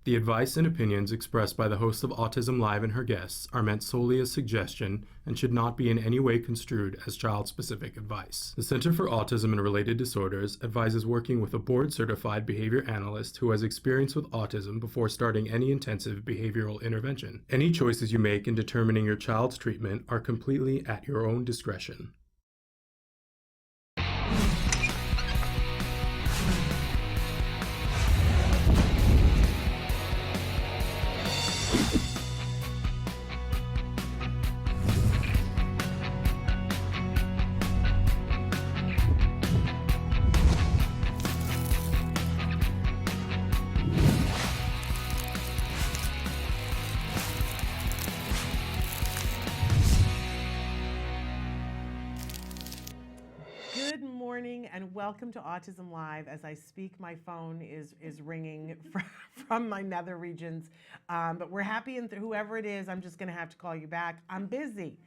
The advice and opinions expressed by the host of Autism Live and her guests are meant solely as suggestion and should not be in any way construed as child-specific advice. The Center for Autism and Related Disorders advises working with a board-certified behavior analyst who has experience with autism before starting any intensive behavioral intervention. Any choices you make in determining your child's treatment are completely at your own discretion. Good morning and welcome to Autism Live. As I speak, my phone is ringing from my nether regions, but we're happy, and whoever it is, I'm just going to have to call you back. I'm busy.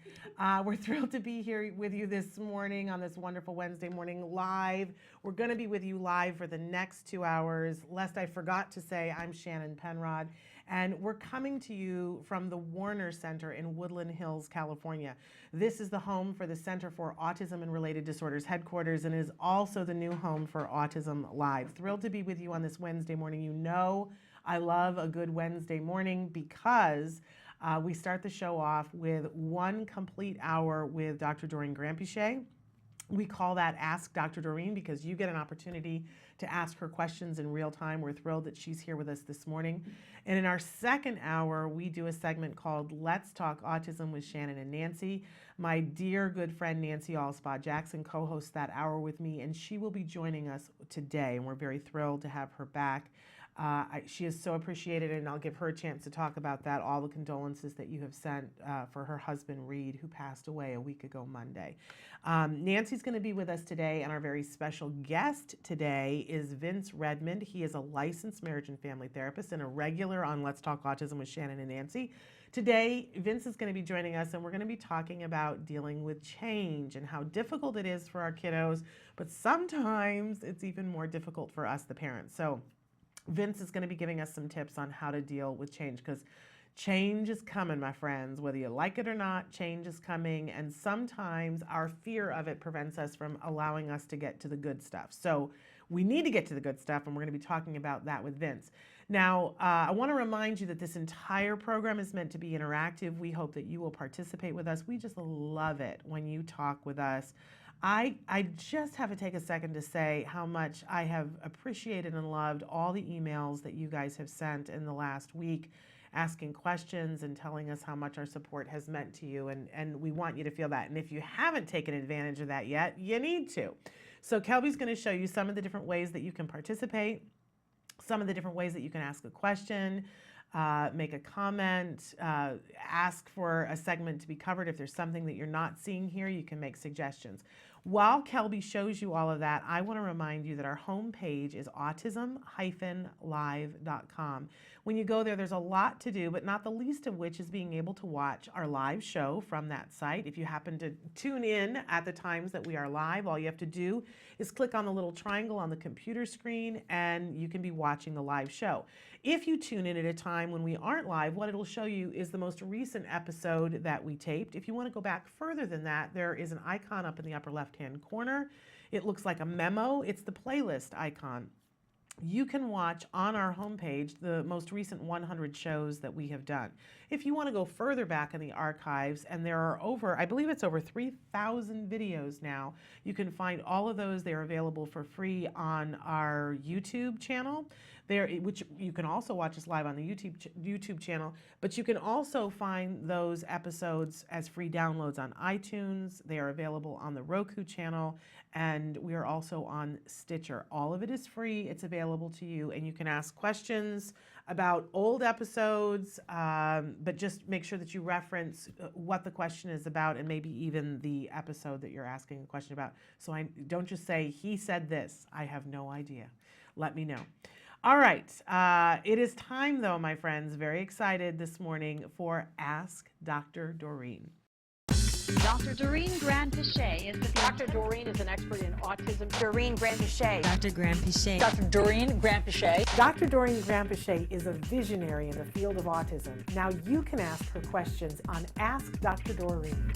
We're thrilled to be here with you this morning on this wonderful Wednesday morning live. We're going to be with you live for the next 2 hours. Lest I forgot to say, I'm Shannon Penrod, and we're coming to you from the Warner Center in Woodland Hills, California. This is the home for the Center for Autism and Related Disorders headquarters, and is also the new home for Autism Live. Thrilled to be with you on this Wednesday morning. You know I love a good Wednesday morning because we start the show off with one complete hour with Dr. Doreen Granpeesheh. We call that Ask Dr. Doreen because you get an opportunity to ask her questions in real time. We're thrilled that she's here with us this morning. And in our second hour, we do a segment called Let's Talk Autism with Shannon and Nancy. My dear good friend Nancy Allspaw Jackson co-hosts that hour with me, and she will be joining us today, and we're very thrilled to have her back. She is so appreciated, and I'll give her a chance to talk about that, all the condolences that you have sent for her husband, Reed, who passed away a week ago Monday. Nancy's going to be with us today, and our very special guest today is Vince Redmond. He is a licensed marriage and family therapist and a regular on Let's Talk Autism with Shannon and Nancy. Today, Vince is going to be joining us, and we're going to be talking about dealing with change and how difficult it is for our kiddos, but sometimes it's even more difficult for us, the parents. So Vince is going to be giving us some tips on how to deal with change, because change is coming, my friends. Whether you like it or not, change is coming, and sometimes our fear of it prevents us from allowing us to get to the good stuff. So we need to get to the good stuff, and we're going to be talking about that with Vince. Now, I want to remind you that this entire program is meant to be interactive. We hope that you will participate with us. We just love it when you talk with us. I just have to take a second to say how much I have appreciated and loved all the emails that you guys have sent in the last week, asking questions and telling us how much our support has meant to you, and we want you to feel that. And if you haven't taken advantage of that yet, you need to. So Kelby's going to show you some of the different ways that you can participate, some of the different ways that you can ask a question, make a comment, ask for a segment to be covered. If there's something that you're not seeing here, you can make suggestions. While Kelby shows you all of that, I want to remind you that our homepage is autism-live.com. When you go there, there's a lot to do, but not the least of which is being able to watch our live show from that site. If you happen to tune in at the times that we are live, all you have to do is click on the little triangle on the computer screen and you can be watching the live show. If you tune in at a time when we aren't live, what it'll show you is the most recent episode that we taped. If you want to go back further than that, there is an icon up in the upper left-hand corner. It looks like a memo. It's the playlist icon. You can watch on our homepage the most recent 100 shows that we have done. If you want to go further back in the archives, and there are over, I believe it's over 3,000 videos now, you can find all of those. They're available for free on our YouTube channel, which you can also watch us live on the YouTube channel, but you can also find those episodes as free downloads on iTunes. They are available on the Roku channel, and we are also on Stitcher. All of it is free. It's available to you, and you can ask questions about old episodes, but just make sure that you reference what the question is about and maybe even the episode that you're asking a question about. So I don't just say, he said this. I have no idea. Let me know. All right. It is time, though, my friends. Very excited this morning for Ask Dr. Doreen. Dr. Doreen Grand-Pichet is the Dr. Doreen is an expert in autism. Doreen Grand-Pichet. Dr. Grand-Pichet. Dr. Doreen Grand-Pichet. Dr. Doreen Grand-Pichet is a visionary in the field of autism. Now you can ask her questions on Ask Dr. Doreen.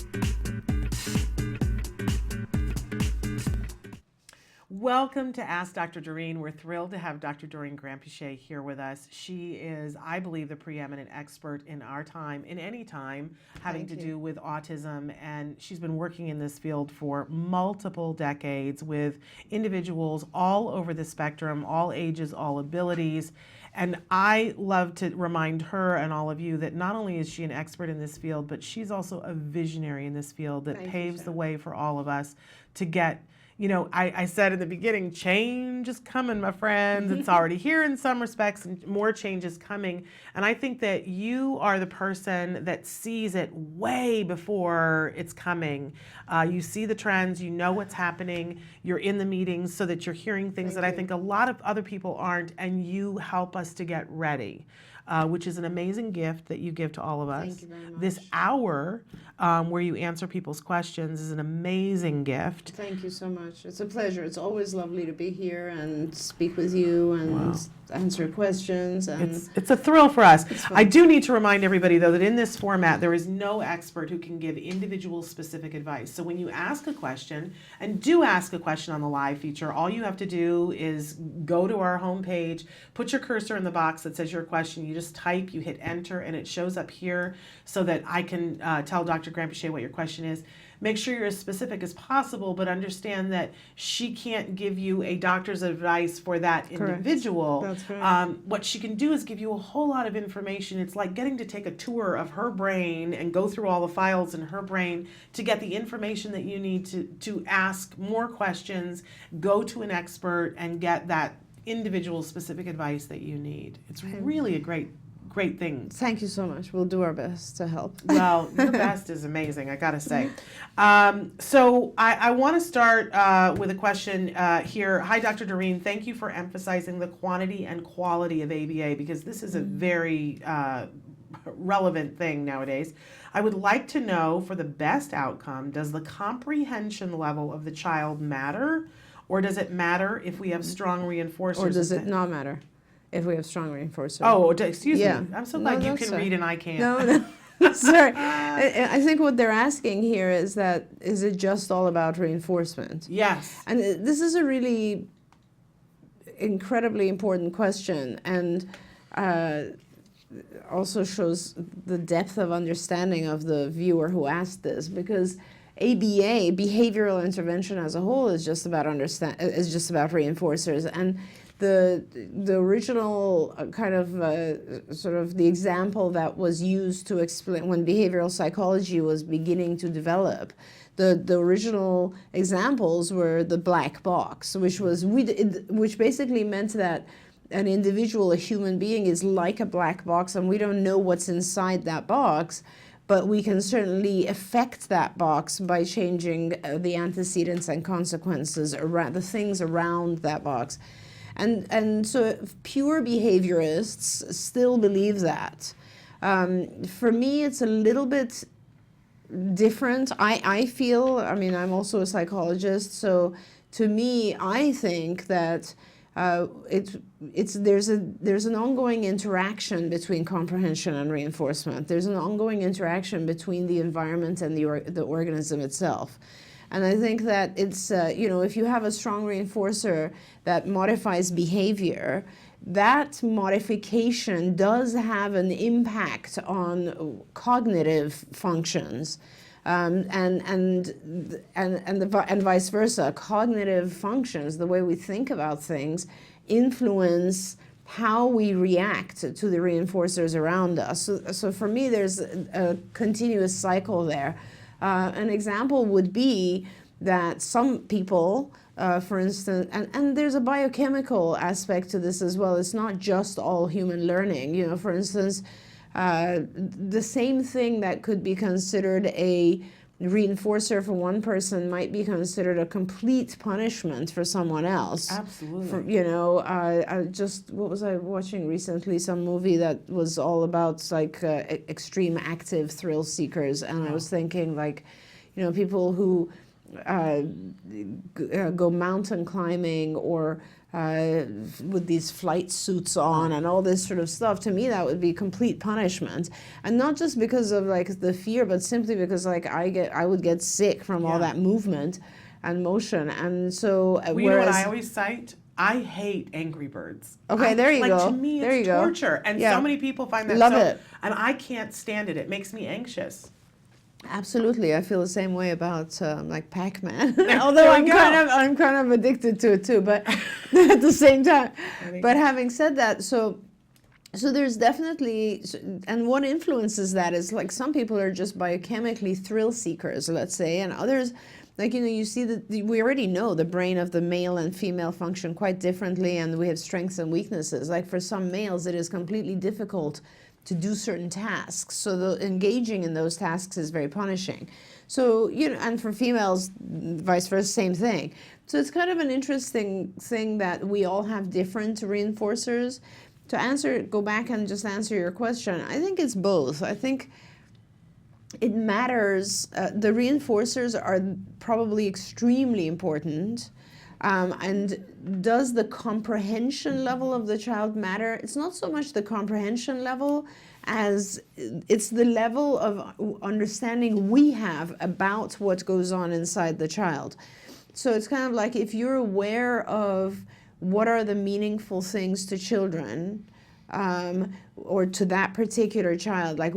Welcome to Ask Dr. Doreen. We're thrilled to have Dr. Doreen Grand-Pichet here with us. She is, I believe, the preeminent expert in our time, in any time, having to do with autism. And she's been working in this field for multiple decades with individuals all over the spectrum, all ages, all abilities. And I love to remind her and all of you that not only is she an expert in this field, but she's also a visionary in this field that paves the way for all of us to get. You know, I said in the beginning, change is coming, my friends. It's already here in some respects, and more change is coming. And I think that you are the person that sees it way before it's coming. You see the trends, you know what's happening, you're in the meetings so that you're hearing things that I think a lot of other people aren't, and you help us to get ready. Which is an amazing gift that you give to all of us. Thank you very much. This hour where you answer people's questions is an amazing gift. Thank you so much. It's a pleasure. It's always lovely to be here and speak with you and answer questions. And It's a thrill for us. It's fun. I do need to remind everybody, though, that in this format, there is no expert who can give individual specific advice. So when you ask a question, and do ask a question on the live feature, all you have to do is go to our homepage, put your cursor in the box that says your question, you just type, you hit enter, and it shows up here so that I can tell Dr. Grand-Pichet what your question is. Make sure you're as specific as possible, but understand that she can't give you a doctor's advice for that individual. That's right. What she can do is give you a whole lot of information. It's like getting to take a tour of her brain and go through all the files in her brain to get the information that you need to ask more questions, go to an expert, and get that individual specific advice that you need. It's really a great thing. thank you so much. We'll do our best to help. Well, your best is amazing, I gotta say. So I want to start with a question here. Hi, Dr. Doreen. Thank you for emphasizing the quantity and quality of ABA, because this is a very relevant thing nowadays. I would like to know, for the best outcome, does the comprehension level of the child matter, or does it matter if we have strong reinforcers? Or does it not matter if we have strong reinforcers? Oh, excuse Yeah. me. I'm so glad you No, can sorry. read and I can't. No. Sorry. I think what they're asking here is that, is it just all about reinforcement? Yes. And this is a really incredibly important question, and also shows the depth of understanding of the viewer who asked this, because ABA, behavioral intervention as a whole, is just about reinforcers. And the original kind of sort of the example that was used to explain when behavioral psychology was beginning to develop, the original examples were the black box, which basically meant that an individual, a human being, is like a black box, and we don't know what's inside that box, but we can certainly affect that box by changing the antecedents and consequences around the things around that box. And so pure behaviorists still believe that. For me, it's a little bit different. I feel, I mean, I'm also a psychologist, so to me, I think that there's an ongoing interaction between comprehension and reinforcement. There's an ongoing interaction between the environment and the organism itself. And I think that it's, if you have a strong reinforcer that modifies behavior, that modification does have an impact on cognitive functions. And vice versa. Cognitive functions, the way we think about things, influence how we react to the reinforcers around us. So for me, there's a continuous cycle there. An example would be that some people, for instance, and there's a biochemical aspect to this as well. It's not just all human learning. For instance, the same thing that could be considered a reinforcer for one person might be considered a complete punishment for someone else. Absolutely. What was I watching recently? Some movie that was all about extreme active thrill seekers, and I was thinking people who go mountain climbing or with these flight suits on and all this sort of stuff. To me, that would be complete punishment, and not just because of like the fear, but simply because like I would get sick from all that movement and motion. And so well, you know what I always cite? I hate Angry Birds. Okay, there you go. To me, there it's you torture, go. and Yeah. so many people find that Love it. and I can't stand it. It makes me anxious. Absolutely, I feel the same way about like Pac-Man. Although I'm kind of addicted to it too, but at the same time. But having said that, so there's definitely, and what influences that is like some people are just biochemically thrill seekers, let's say, and others, like, you see that we already know the brain of the male and female function quite differently, and we have strengths and weaknesses. Like for some males, it is completely difficult to do certain tasks. So engaging in those tasks is very punishing. So, and for females, vice versa, same thing. So it's kind of an interesting thing that we all have different reinforcers. To go back and just answer your question, I think it's both. I think it matters. The reinforcers are probably extremely important. And does the comprehension level of the child matter? It's not so much the comprehension level as it's the level of understanding we have about what goes on inside the child. So it's kind of like if you're aware of what are the meaningful things to children, or to that particular child, like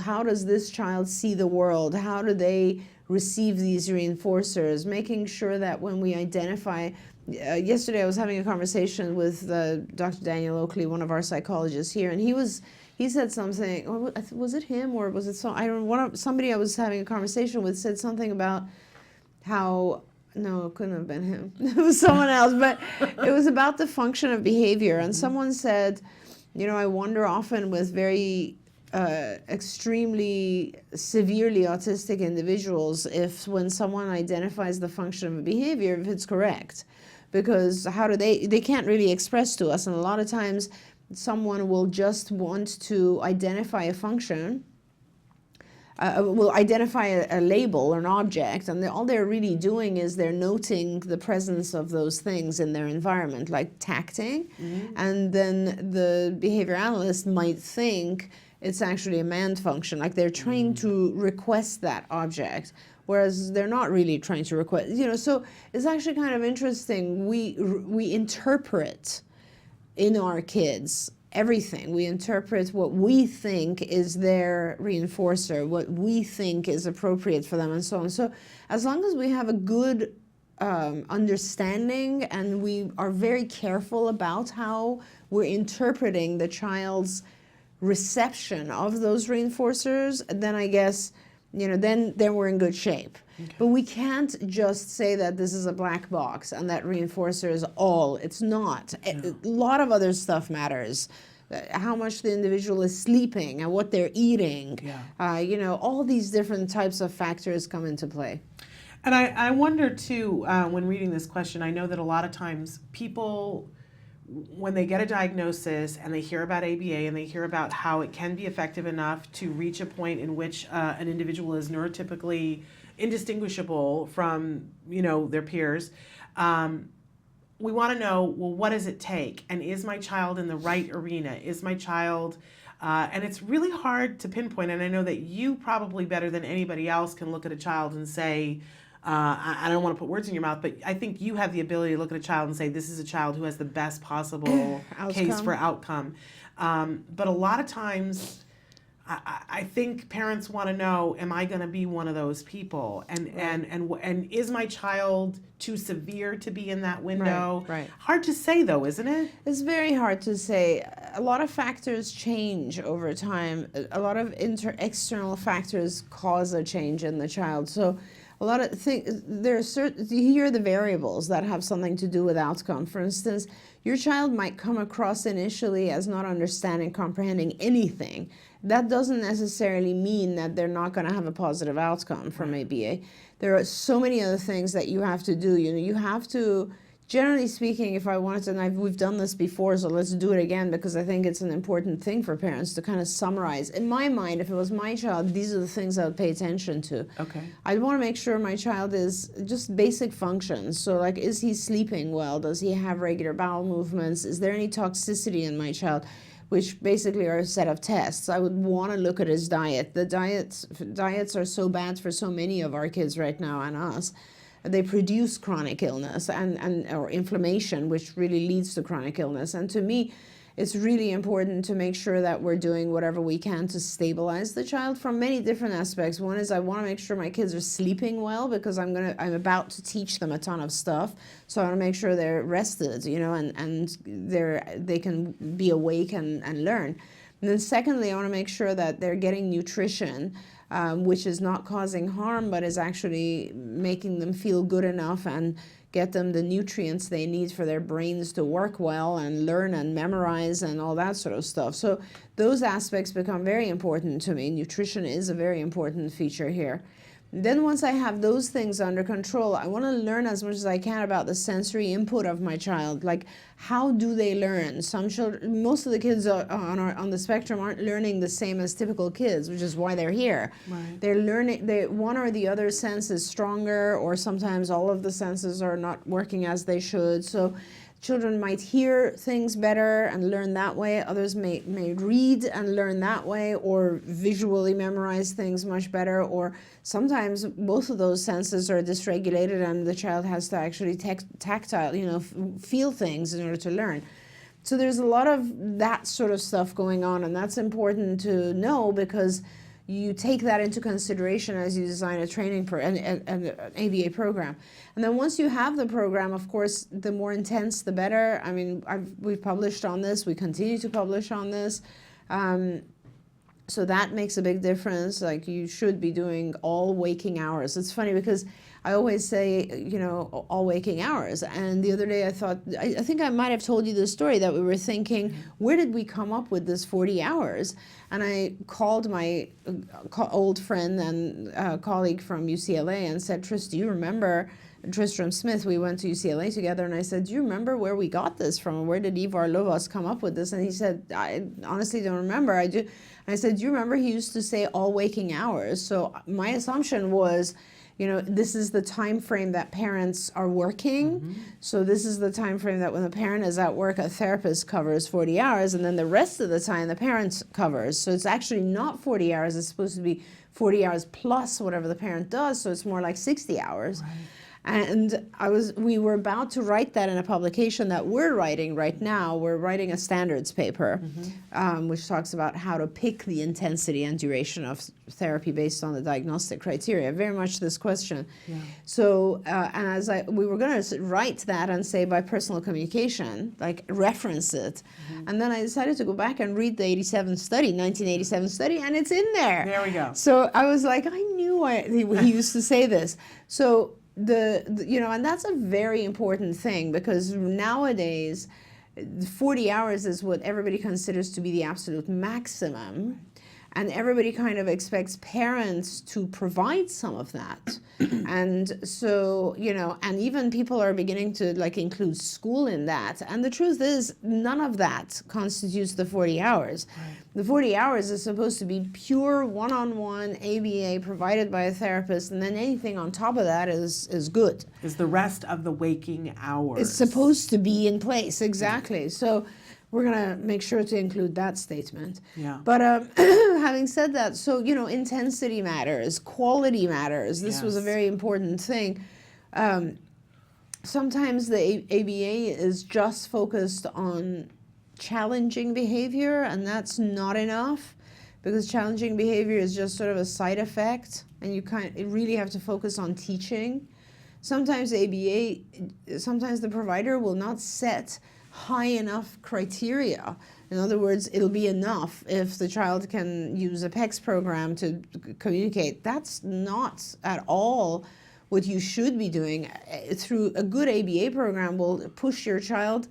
how does this child see the world? How do they receive these reinforcers? Making sure that when we identify, yesterday I was having a conversation with Dr. Daniel Oakley, one of our psychologists here, and he said something, or was it him or was it somebody I was having a conversation with said something about how, no, it couldn't have been him. It was someone else, but it was about the function of behavior. And someone said, I wonder often with very extremely severely autistic individuals if when someone identifies the function of a behavior, if it's correct. Because how do they can't really express to us. And a lot of times someone will just want to identify a function, will identify a label or an object, and all they're really doing is they're noting the presence of those things in their environment, like tacting. And then the behavior analyst might think it's actually a manned function, like they're trying to request that object, whereas they're not really trying to request, so it's actually kind of interesting. We interpret in our kids everything. We interpret what we think is their reinforcer, what we think is appropriate for them, and so on. So as long as we have a good understanding and we are very careful about how we're interpreting the child's reception of those reinforcers, then I guess, then we're in good shape. Okay. But we can't just say that this is a black box and that reinforcer is all. It's not. No. A lot of other stuff matters. How much the individual is sleeping and what they're eating. Yeah. All these different types of factors come into play. And I wonder too, when reading this question, I know that a lot of times people, when they get a diagnosis and they hear about ABA and they hear about how it can be effective enough to reach a point in which an individual is neurotypically indistinguishable from, their peers, we want to know, well, what does it take? And is my child in the right arena? Is my child, and it's really hard to pinpoint, and I know that you probably better than anybody else can look at a child and say, I don't want to put words in your mouth, but I think you have the ability to look at a child and say, this is a child who has the best possible case for outcome. But a lot of times, I think parents want to know, am I going to be one of those people? And is my child too severe to be in that window? Right. Hard to say, though, isn't it? It's very hard to say. A lot of factors change over time. A lot of external factors cause a change in the child. So a lot of things, you hear the variables that have something to do with outcome. For instance, your child might come across initially as not understanding, comprehending anything. That doesn't necessarily mean that they're not going to have a positive outcome from ABA. There are so many other things that you have to do. You have to Generally speaking, if I wanted to, and we've done this before, so let's do it again because I think it's an important thing for parents to kind of summarize. In my mind, if it was my child, these are the things I would pay attention to. Okay. I'd want to make sure my child is just basic functions. So like, is he sleeping well? Does he have regular bowel movements? Is there any toxicity in my child? Which basically are a set of tests. I would want to look at his diet. The diets are so bad for so many of our kids right now and us. They produce chronic illness and or inflammation, which really leads to chronic illness. And to me, it's really important to make sure that we're doing whatever we can to stabilize the child from many different aspects. One is I want to make sure my kids are sleeping well because I'm about to teach them a ton of stuff. So I want to make sure they're rested, you know, and they can be awake and learn. And then secondly, I want to make sure that they're getting nutrition, which is not causing harm, but is actually making them feel good enough and get them the nutrients they need for their brains to work well and learn and memorize and all that sort of stuff. So those aspects become very important to me. Nutrition is a very important feature here. Then once I have those things under control, I want to learn as much as I can about the sensory input of my child. Like, how do they learn? Some children, most of the kids on the spectrum aren't learning the same as typical kids, which is why they're here. Right. They're learning, one or the other sense is stronger, or sometimes all of the senses are not working as they should. So children might hear things better and learn that way. Others may read and learn that way, or visually memorize things much better. Or sometimes both of those senses are dysregulated and the child has to actually tactile, you know, feel things in order to learn. So there's a lot of that sort of stuff going on, and that's important to know because you take that into consideration as you design a training an ABA program. And then once you have the program, of course, the more intense, the better. I mean, we've published on this. We continue to publish on this. So that makes a big difference. Like, you should be doing all waking hours. It's funny because I always say, you know, all waking hours. And the other day I thought, I think I might have told you the story that we were thinking, where did we come up with this 40 hours? And I called my old friend and colleague from UCLA and said, Tris, do you remember Tristram Smith? We went to UCLA together, and I said, do you remember where we got this from? Where did Ivar Lovas come up with this? And he said, I honestly don't remember. I do. And I said, do you remember he used to say all waking hours? So my assumption was, you know, this is the time frame that parents are working. Mm-hmm. So this is the time frame that when the parent is at work, a therapist covers 40 hours, and then the rest of the time the parent covers. So it's actually not 40 hours. It's supposed to be 40 hours plus whatever the parent does. So it's more like 60 hours. Right. And we were about to write that in a publication that we're writing right now. We're writing a standards paper, which talks about how to pick the intensity and duration of therapy based on the diagnostic criteria. Very much this question. Yeah. So, and as we were going to write that and say by personal communication, like reference it. And then I decided to go back and read the 1987 study, and it's in there. There we go. So I was like, I knew he used to say this. So, you know, and that's a very important thing because nowadays 40 hours is what everybody considers to be the absolute maximum, and everybody kind of expects parents to provide some of that. And so, you know, and even people are beginning to like include school in that. And the truth is, none of that constitutes the 40 hours. Right. The 40 hours is supposed to be pure one-on-one ABA provided by a therapist, and then anything on top of that is good. Is the rest of the waking hours. It's supposed to be in place, exactly. Yeah. So we're going to make sure to include that statement. Yeah. But having said that, so, you know, intensity matters, quality matters. This was a very important thing. Sometimes the ABA is just focused on challenging behavior, and that's not enough because challenging behavior is just sort of a side effect, and you really have to focus on teaching. Sometimes the provider will not set high enough criteria. In other words, it'll be enough if the child can use a PECS program to communicate. That's not at all what you should be doing. Through a good ABA program will push your child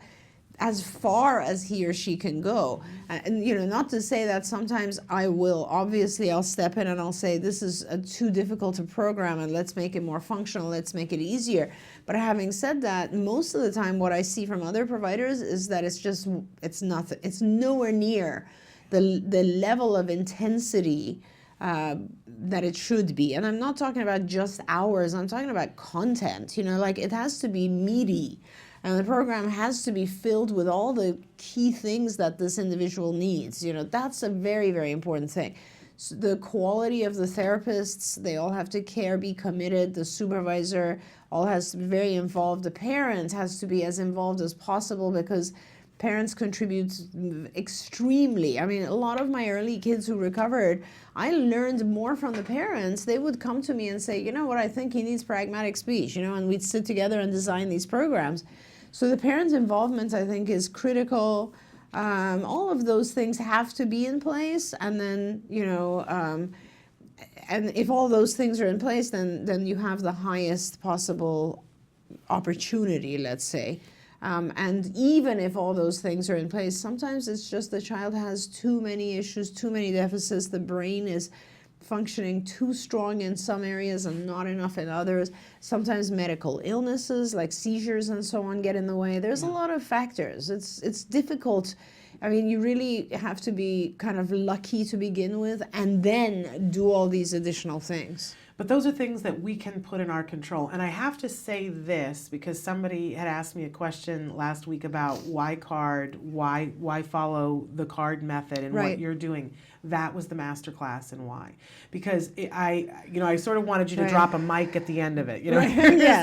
as far as he or she can go. And you know, not to say that sometimes I'll step in and I'll say, this is too difficult to program and let's make it more functional, let's make it easier. But having said that, most of the time what I see from other providers is that it's nothing, it's nowhere near the level of intensity that it should be. And I'm not talking about just hours, I'm talking about content, you know, like it has to be meaty. And the program has to be filled with all the key things that this individual needs. You know, that's a very, very important thing. So the quality of the therapists, they all have to care, be committed. The supervisor all has to be very involved. The parent has to be as involved as possible because parents contribute extremely. I mean, a lot of my early kids who recovered, I learned more from the parents. They would come to me and say, you know what, I think he needs pragmatic speech, you know, and we'd sit together and design these programs. So the parents' involvement, I think, is critical. All of those things have to be in place, and then, you know, and if all those things are in place, then you have the highest possible opportunity, let's say. And even if all those things are in place, sometimes it's just the child has too many issues, too many deficits. The brain is functioning too strong in some areas and not enough in others. Sometimes medical illnesses like seizures and so on get in the way. There's a lot of factors. It's difficult. I mean, you really have to be kind of lucky to begin with and then do all these additional things. But those are things that we can put in our control. And I have to say this because somebody had asked me a question last week about why card, why follow the card method and Right. what you're doing. That was the masterclass and why. Because I sort of wanted you to Right. drop a mic at the end of it. You know, Right.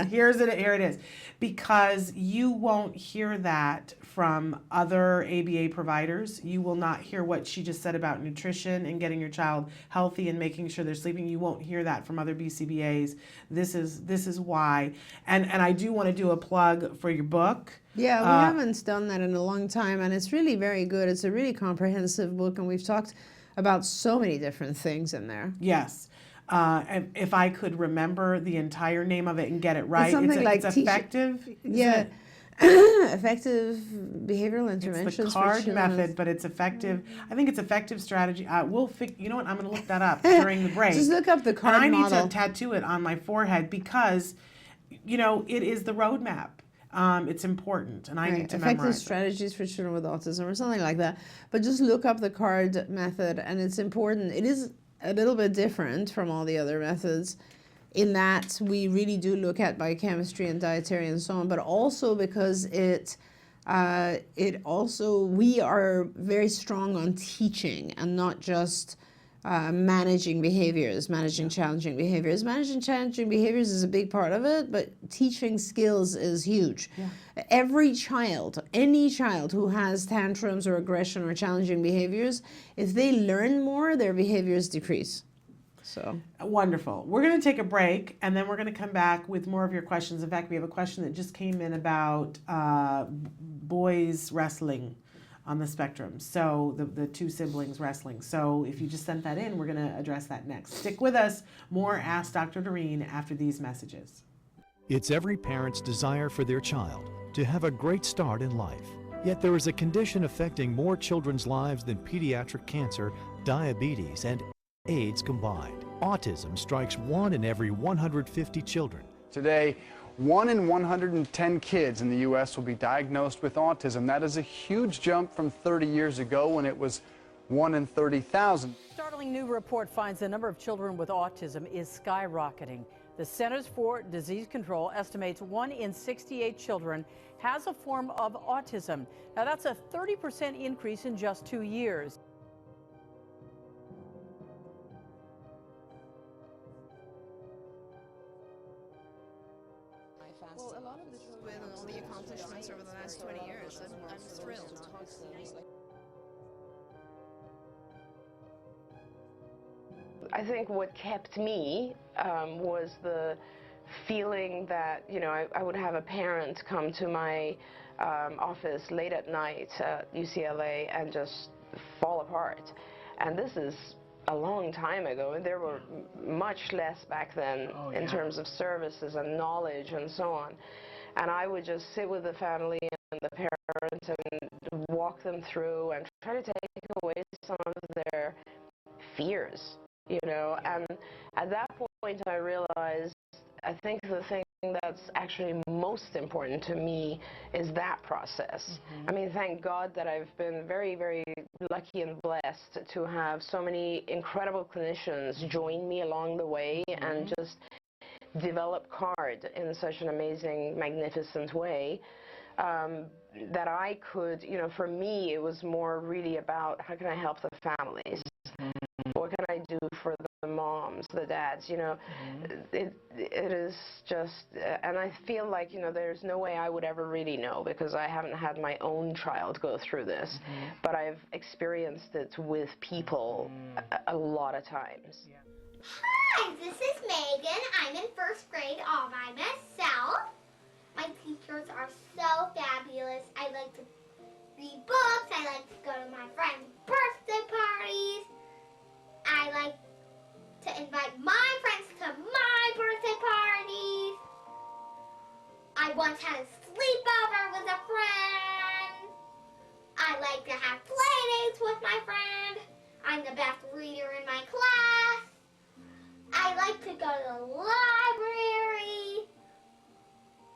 here it is. Because you won't hear that from other ABA providers. You will not hear what she just said about nutrition and getting your child healthy and making sure they're sleeping. You won't hear that from other BCBAs. This is why. And I do want to do a plug for your book. Yeah, we haven't done that in a long time, and it's really very good. It's a really comprehensive book, and we've talked about so many different things in there. Yes. And if I could remember the entire name of it and get it right, it's effective. Yeah. Effective behavioral interventions. It's the card for method, but it's effective. I think it's effective strategy. You know what? I'm going to look that up during the break. Just look up the card and I model. need to tattoo it on my forehead because, you know, it is the roadmap. It's important, and I need to Effective memorize strategies for children with autism or something like that. But just look up the card method, and it's important. It is a little bit different from all the other methods in that we really do look at biochemistry and dietary and so on, but also because we are very strong on teaching and not just managing behaviors, managing challenging behaviors. Managing challenging behaviors is a big part of it, but teaching skills is huge. Yeah. Every child, any child who has tantrums or aggression or challenging behaviors, if they learn more, their behaviors decrease. So wonderful. We're going to take a break, and then we're going to come back with more of your questions. In fact, we have a question that just came in about boys wrestling on the spectrum. So the two siblings wrestling. So if you just sent that in, we're going to address that next. Stick with us. More Ask Dr. Doreen after these messages. It's every parent's desire for their child to have a great start in life. Yet there is a condition affecting more children's lives than pediatric cancer, diabetes, and AIDS combined. Autism strikes 1 in every 150 children. Today, 1 in 110 kids in the U.S. will be diagnosed with autism. That is a huge jump from 30 years ago when it was 1 in 30,000. Startling new report finds the number of children with autism is skyrocketing. The Centers for Disease Control estimates 1 in 68 children has a form of autism. Now that's a 30% increase in just 2 years. Well, a lot of the children and all the accomplishments over the last 20 years, I'm thrilled. I think what kept me was the feeling that, you know, I would have a parent come to my office late at night at UCLA and just fall apart. And this is a long time ago, and there were much less back then in terms of services and knowledge and so on. And I would just sit with the family the parents and walk them through and try to take away some of their fears, you know. And at that point I realized, I think the thing that's actually most important to me is that process. I mean, thank God that I've been very, very lucky and blessed to have so many incredible clinicians join me along the way and just develop CARD in such an amazing, magnificent way. That I could, you know, for me, it was more really about how can I help the families? What can I do for the moms, the dads, you know? It is just, and I feel like, you know, there's no way I would ever really know because I haven't had my own child go through this, but I've experienced it with people a lot of times. Hi, this is Megan. I'm in first grade all by myself. My teachers are so fabulous. I like to read books. I like to go to my friends' birthday parties. I like to invite my friends to my birthday parties. I once had a sleepover with a friend. I like to have play dates with my friend. I'm the best reader in my class. I like to go to the library.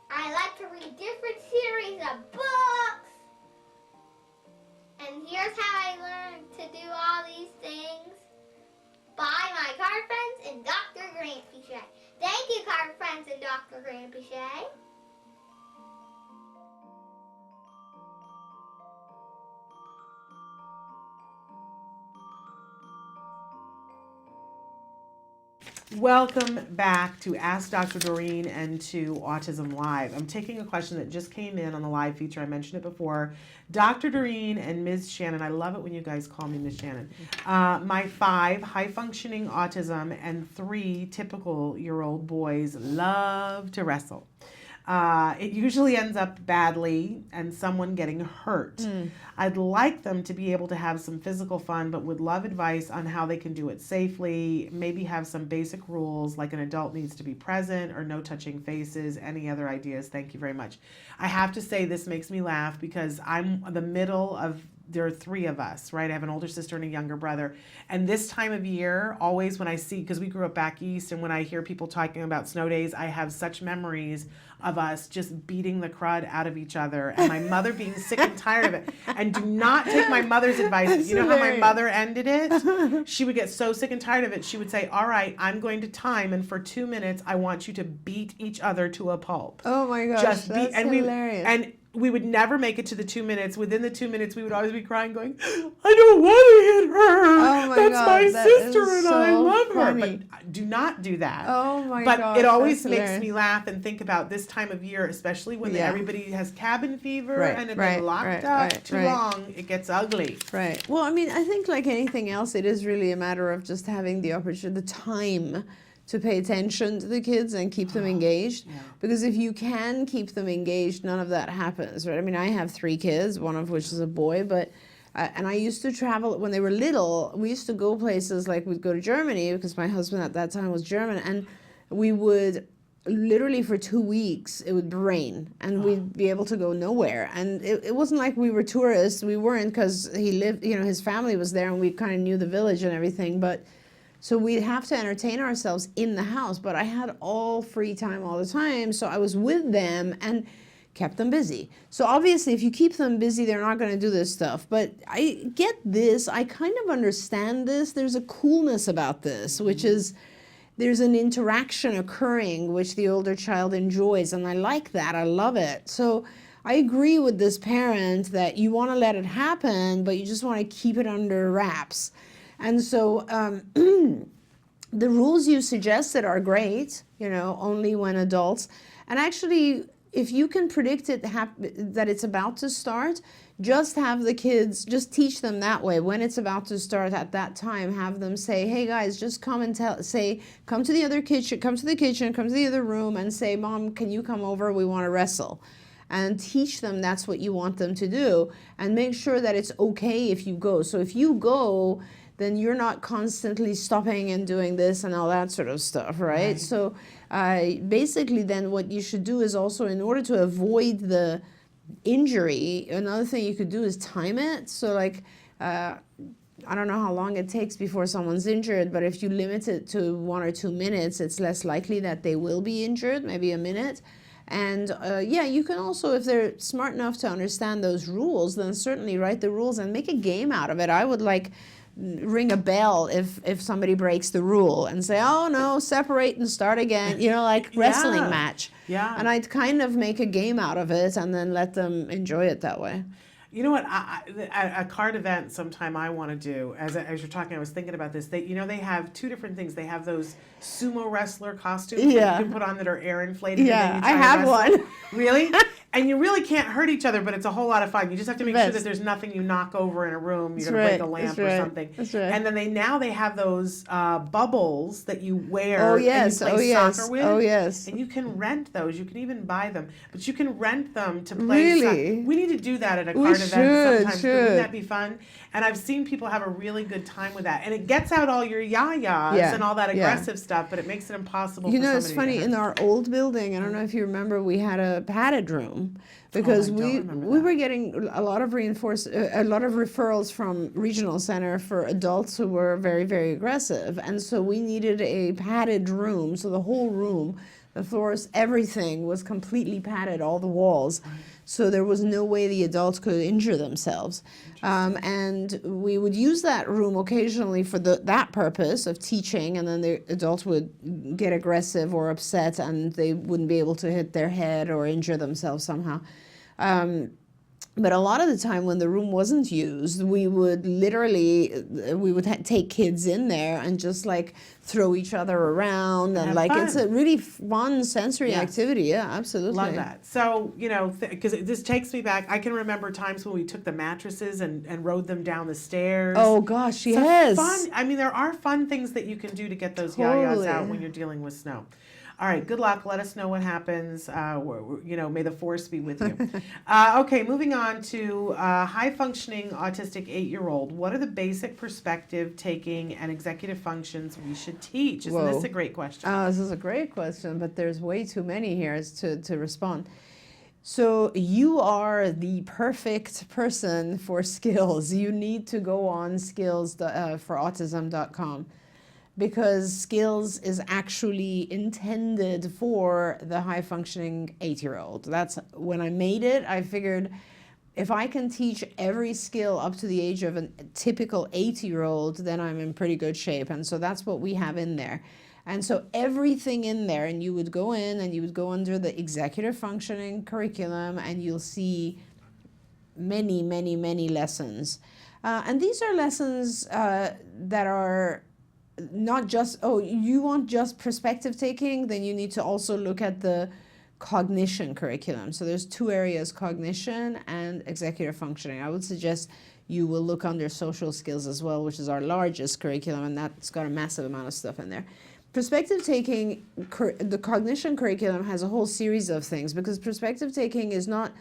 I like to read different series of books. And here's how I learned to do all these things. By my card friends and Dr. Grant Pichet. Thank you, card friends and Dr. Grant Pichet. Welcome back to Ask Dr. Doreen and to Autism Live. I'm taking a question that just came in on the live feature. I mentioned it before. Dr. Doreen and Ms. Shannon, I love it when you guys call me Ms. Shannon. My 5 high-functioning autism and 3 typical-year-old boys love to wrestle. It usually ends up badly and someone getting hurt. I'd like them to be able to have some physical fun, but would love advice on how they can do it safely, maybe have some basic rules like an adult needs to be present or no touching faces. Any other ideas? Thank you very much. I have to say this makes me laugh because I'm the middle of, there are 3 of us, right? I have an older sister and a younger brother. And this time of year, always when I see, because we grew up back east, and when I hear people talking about snow days, I have such memories of us just beating the crud out of each other and my mother being sick and tired of it. And do not take my mother's advice. You know how my mother ended it? She would get so sick and tired of it. She would say, all right, I'm going to time, and for 2 minutes, I want you to beat each other to a pulp. Oh my gosh, Just that's hilarious. And we would never make it to the 2 minutes. Within the 2 minutes, we would always be crying, going, I don't want to hit her. Oh my That's God, my that sister is and I so love funny. her. But do not do that. Oh my But gosh, it always that's makes hilarious. me laugh and think about this time of year, especially when Yeah. everybody has cabin fever Right, and if right, they're locked right, up right, too right. long, it gets ugly. Right. Well, I mean, I think like anything else, it is really a matter of just having the opportunity, the time to pay attention to the kids and keep them engaged. Because if you can keep them engaged, none of that happens, right? I mean, I have 3 kids, one of which is a boy, but and I used to travel when they were little. We used to go places like we'd go to Germany because my husband at that time was German, and we would literally for 2 weeks it would rain and we'd be able to go nowhere. And it wasn't like we were tourists. We weren't, because he lived, you know, his family was there and we kind of knew the village and everything. But so we'd have to entertain ourselves in the house. But I had all free time all the time, so I was with them and kept them busy. So obviously if you keep them busy, they're not going to do this stuff. But I get this. I kind of understand this. There's a coolness about this, which is there's an interaction occurring which the older child enjoys, and I like that. I love it. So I agree with this parent that you want to let it happen, but you just want to keep it under wraps. And so the rules you suggested are great, you know, only when adults. And actually, if you can predict it that it's about to start, just have the kids, just teach them that way. When it's about to start at that time, have them say, hey guys, just come and come to the other kitchen, come to the kitchen, come to the other room and say, Mom, can you come over? We want to wrestle. And teach them that's what you want them to do. And make sure that it's okay if you go. So if you go, then you're not constantly stopping and doing this and all that sort of stuff, right? So basically then what you should do is also, in order to avoid the injury, another thing you could do is time it. So like, I don't know how long it takes before someone's injured, but if you limit it to 1 or 2 minutes, it's less likely that they will be injured, maybe a minute. And yeah, you can also, if they're smart enough to understand those rules, then certainly write the rules and make a game out of it. I would like ring a bell if somebody breaks the rule and say, oh no, separate and start again, you know, like wrestling Yeah. match. Yeah. And I'd kind of make a game out of it and then let them enjoy it that way. You know what? A card event sometime I want to do. As you're talking, I was thinking about this. They have two different things. They have those sumo wrestler costumes that you can put on that are air inflated. Yeah, and then you I try have to wrestle. one. Really? And you really can't hurt each other, but it's a whole lot of fun. You just have to make sure that Best. there's nothing you knock over in a room. You're That's going to break right, a lamp that's or right, something. that's right. And then they have those bubbles that you wear Oh yes, and you play oh yes, soccer with. oh yes. And you can rent those. You can even buy them. But you can rent them to play Really? We need to do that at a We card event sometimes. should. Wouldn't that be fun? And I've seen people have a really good time with that. And it gets out all your yah-yahs and all that aggressive stuff, but it makes it impossible You for know, somebody it's funny, to hurt. in our old building, I don't know if you remember, we had a padded room because I don't we remember that. were getting a lot of referrals from regional center for adults who were very, very aggressive. And so we needed a padded room. So the whole room, the floors, everything was completely padded, all the walls. So there was no way the adults could injure themselves. And we would use that room occasionally for that purpose of teaching, and then the adults would get aggressive or upset and they wouldn't be able to hit their head or injure themselves somehow. But a lot of the time when the room wasn't used, we would literally, take kids in there and just like throw each other around and Have like, fun. it's a really fun sensory Yes. activity. Yeah, absolutely. Love that. So, you know, because this takes me back. I can remember times when we took the mattresses and rode them down the stairs. Oh gosh, So yes. fun. I mean, there are fun things that you can do to get those yayas Totally. out when you're dealing with snow. All right, good luck. Let us know what happens. You know, may the force be with you. Okay, moving on to high-functioning autistic 8-year-old. What are the basic perspective taking and executive functions we should teach? Isn't this Whoa. a great question? This is a great question, but there's way too many here to respond. So you are the perfect person for skills. You need to go on skills for autism.com. Because skills is actually intended for the high-functioning 8-year-old. That's when I made it, I figured if I can teach every skill up to the age of a typical 8-year-old, then I'm in pretty good shape. And so that's what we have in there. And so everything in there, and you would go in and you would go under the executive functioning curriculum and you'll see many, many, many lessons. And these are lessons that are not just, you want just perspective taking, then you need to also look at the cognition curriculum. So there's two areas, cognition and executive functioning. I would suggest you will look under social skills as well, which is our largest curriculum, and that's got a massive amount of stuff in there. Perspective taking, the cognition curriculum has a whole series of things, because perspective taking is not,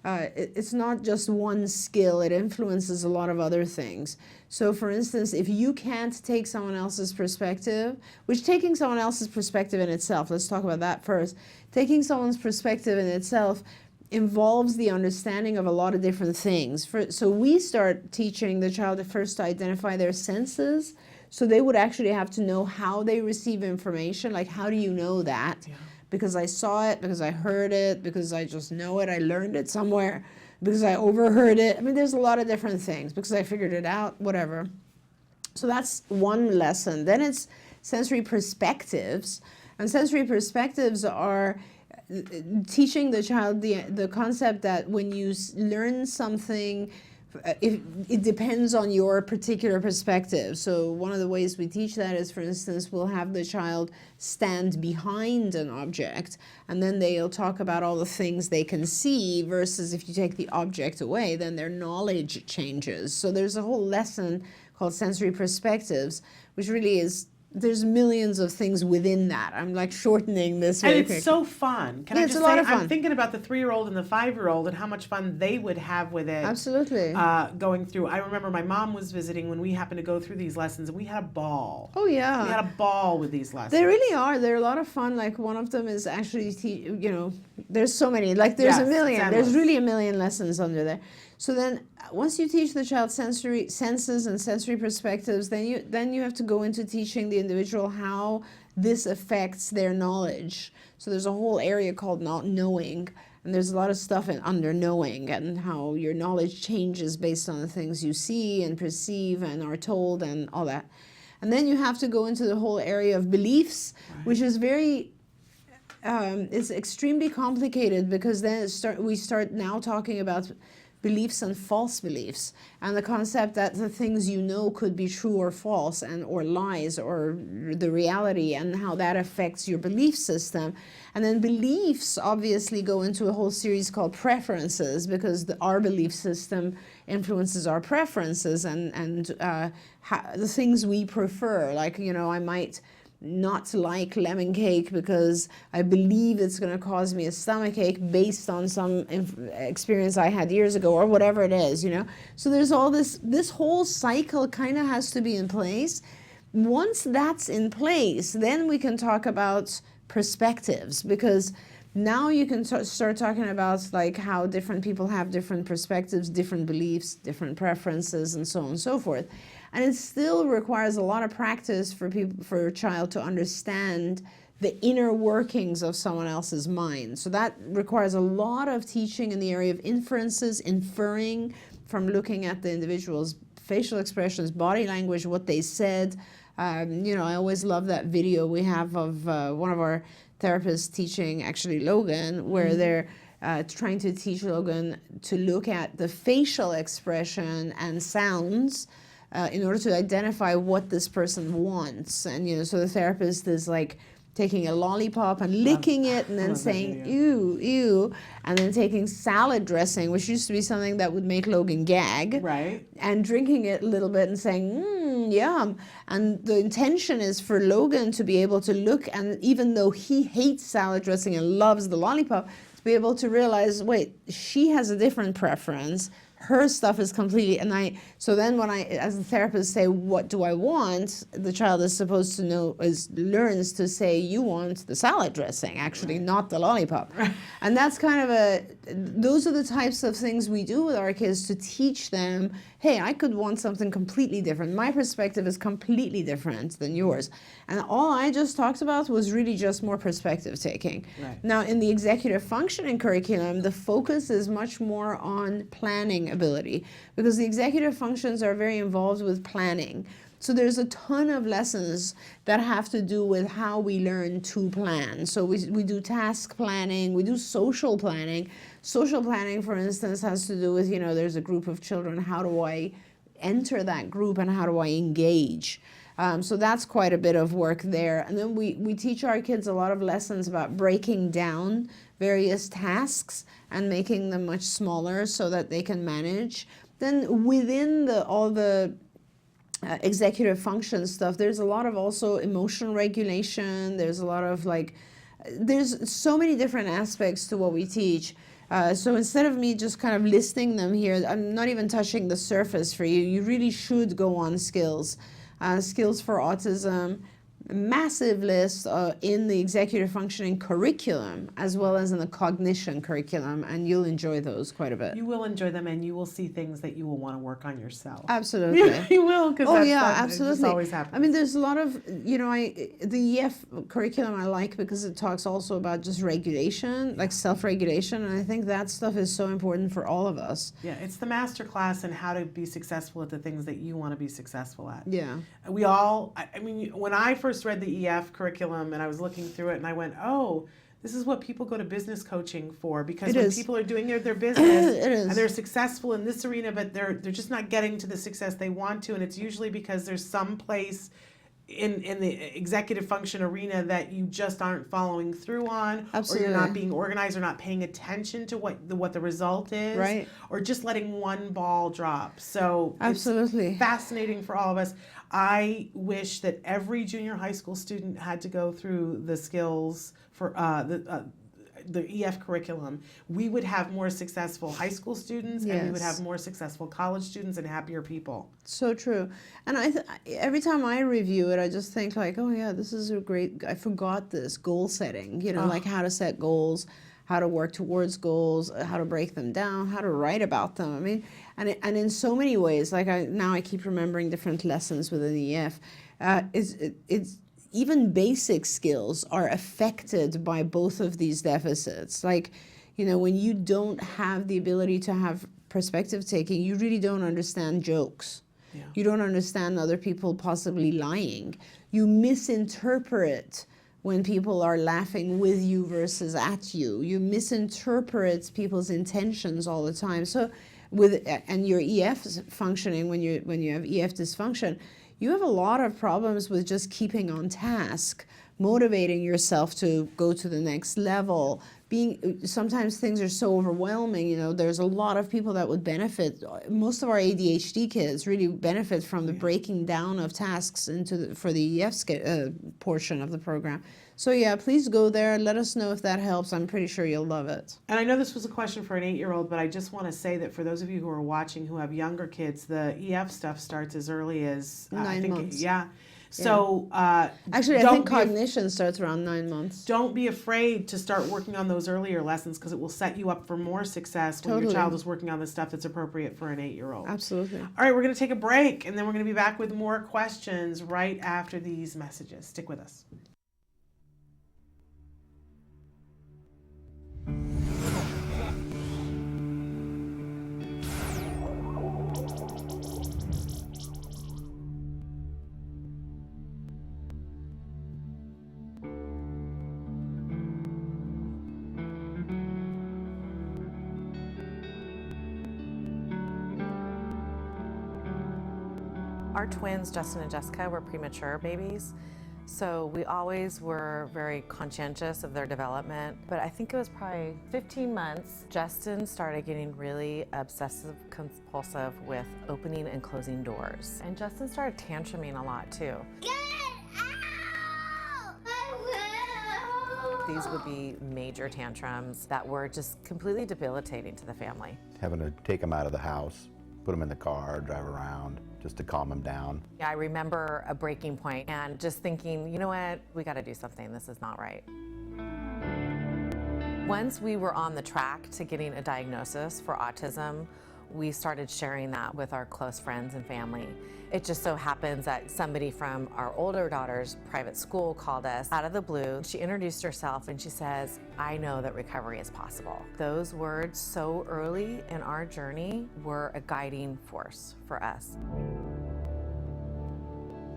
it's not just one skill, it influences a lot of other things. So for instance, if you can't take someone else's perspective, which taking someone else's perspective in itself, let's talk about that first. Taking someone's perspective in itself involves the understanding of a lot of different things. So we start teaching the child at first to identify their senses. So they would actually have to know how they receive information, like how do you know that? Yeah. Because I saw it, because I heard it, because I just know it, I learned it somewhere, because I overheard it. I mean, there's a lot of different things, because I figured it out, whatever. So that's one lesson. Then it's sensory perspectives. And sensory perspectives are teaching the child the concept that when you learn something, it depends on your particular perspective. So one of the ways we teach that is, for instance, we'll have the child stand behind an object, and then they'll talk about all the things they can see, versus if you take the object away, then their knowledge changes. So there's a whole lesson called sensory perspectives, which really is there's millions of things within that. I'm like shortening this And very it's quickly. so fun. Can Yeah, I it's just a lot say, of fun. I'm thinking about the 3-year-old and the 5-year-old and how much fun they would have with it. Absolutely. Going through. I remember my mom was visiting when we happened to go through these lessons, and we had a ball. Oh yeah. We had a ball with these lessons. They really are. They're a lot of fun. Like one of them is actually, there's so many. Like there's Yes, a it's million. endless. There's really a million lessons under there. So then, once you teach the child senses and sensory perspectives, then you have to go into teaching the individual how this affects their knowledge. So there's a whole area called not knowing. And there's a lot of stuff in under knowing and how your knowledge changes based on the things you see and perceive and are told and all that. And then you have to go into the whole area of beliefs, which is it's extremely complicated because then we start now talking about beliefs and false beliefs, and the concept that the things you know could be true or false and or lies or the reality, and how that affects your belief system. And then beliefs obviously go into a whole series called preferences, because our belief system influences our preferences and the things we prefer. Like, I might not like lemon cake because I believe it's going to cause me a stomachache based on some experience I had years ago, or whatever it is, So there's all this whole cycle kind of has to be in place. Once that's in place, then we can talk about perspectives, because now you can start talking about like how different people have different perspectives, different beliefs, different preferences, and so on and so forth. And it still requires a lot of practice for a child to understand the inner workings of someone else's mind. So that requires a lot of teaching in the area of inferences, inferring from looking at the individual's facial expressions, body language, what they said. I always love that video we have of one of our therapists teaching actually Logan, where they're trying to teach Logan to look at the facial expression and sounds in order to identify what this person wants. And, so the therapist is like taking a lollipop and licking it and then saying, ew, ew, and then taking salad dressing, which used to be something that would make Logan gag, right, and drinking it a little bit and saying, yum. And the intention is for Logan to be able to look, and even though he hates salad dressing and loves the lollipop, to be able to realize, wait, she has a different preference. Her stuff is completely, so then when I, as a therapist, say, what do I want? The child is supposed to learns to say, you want the salad dressing, actually, not the lollipop. And that's kind of those are the types of things we do with our kids to teach them, hey, I could want something completely different. My perspective is completely different than yours. And all I just talked about was really just more perspective taking. Right. Now, in the executive functioning curriculum, the focus is much more on planning ability, because the executive functions are very involved with planning. So there's a ton of lessons that have to do with how we learn to plan. So we do task planning, we do social planning. Social planning, for instance, has to do with, there's a group of children, how do I enter that group and how do I engage? So that's quite a bit of work there. And then we teach our kids a lot of lessons about breaking down various tasks and making them much smaller so that they can manage. Then within all the executive function stuff, there's a lot of also emotional regulation. There's a lot of there's so many different aspects to what we teach. So instead of me just kind of listing them here, I'm not even touching the surface for you. You really should go on skills. Skills for autism, massive list in the executive functioning curriculum as well as in the cognition curriculum, and you'll enjoy those quite a bit. You will enjoy them, and you will see things that you will want to work on yourself. Absolutely. You will, because absolutely. It just always happens. I mean, there's a lot of, the EF curriculum I like because it talks also about just regulation, like self-regulation, and I think that stuff is so important for all of us. Yeah, it's the master class in how to be successful at the things that you want to be successful at. Yeah. We all, I mean, when I first read the EF curriculum and I was looking through it and I went, oh, this is what people go to business coaching for, because when people are doing their business and they're successful in this arena, but they're just not getting to the success they want to, and it's usually because there's some place in the executive function arena that you just aren't following through on, Absolutely. or you're not being organized, or not paying attention to what the result is, Right. or just letting one ball drop. So Absolutely. it's fascinating for all of us. I wish that every junior high school student had to go through the skills for the EF curriculum. We would have more successful high school students, and we would Yes. have more successful college students and happier people. So true. And every time I review it, I just think like, oh yeah, this is a great, I forgot this goal setting, like how to set goals, how to work towards goals, how to break them down, how to write about them. I mean, and in so many ways, like now I keep remembering different lessons within the EF. It's even basic skills are affected by both of these deficits. Like, when you don't have the ability to have perspective taking, you really don't understand jokes. Yeah. You don't understand other people possibly lying. You misinterpret when people are laughing with you versus at you. You misinterpret people's intentions all the time. So and your EF functioning, when you have EF dysfunction, you have a lot of problems with just keeping on task, motivating yourself to go to the next level. Sometimes things are so overwhelming, there's a lot of people that would benefit. Most of our ADHD kids really benefit from the breaking down of tasks for the EF portion of the program. So yeah, please go there. Let us know if that helps. I'm pretty sure you'll love it. And I know this was a question for an 8-year-old, but I just want to say that for those of you who are watching who have younger kids, the EF stuff starts as early as 9 months. Yeah. So actually, I think cognition starts around 9 months. Don't be afraid to start working on those earlier lessons, because it will set you up for more success when your child is working on the stuff that's appropriate for an 8-year-old. Absolutely. All right, we're going to take a break, and then we're going to be back with more questions right after these messages. Stick with us. Our twins, Justin and Jessica, were premature babies, so we always were very conscientious of their development. But I think it was probably 15 months, Justin started getting really obsessive compulsive with opening and closing doors. And Justin started tantruming a lot too. Get out! I will! These would be major tantrums that were just completely debilitating to the family. Having to take them out of the house, put them in the car, drive around, just to calm them down. I remember a breaking point and just thinking, you know what, we got to do something. This is not right. Once we were on the track to getting a diagnosis for autism, we started sharing that with our close friends and family. It just so happens that somebody from our older daughter's private school called us out of the blue. She introduced herself and she says, I know that recovery is possible. Those words so early in our journey were a guiding force for us.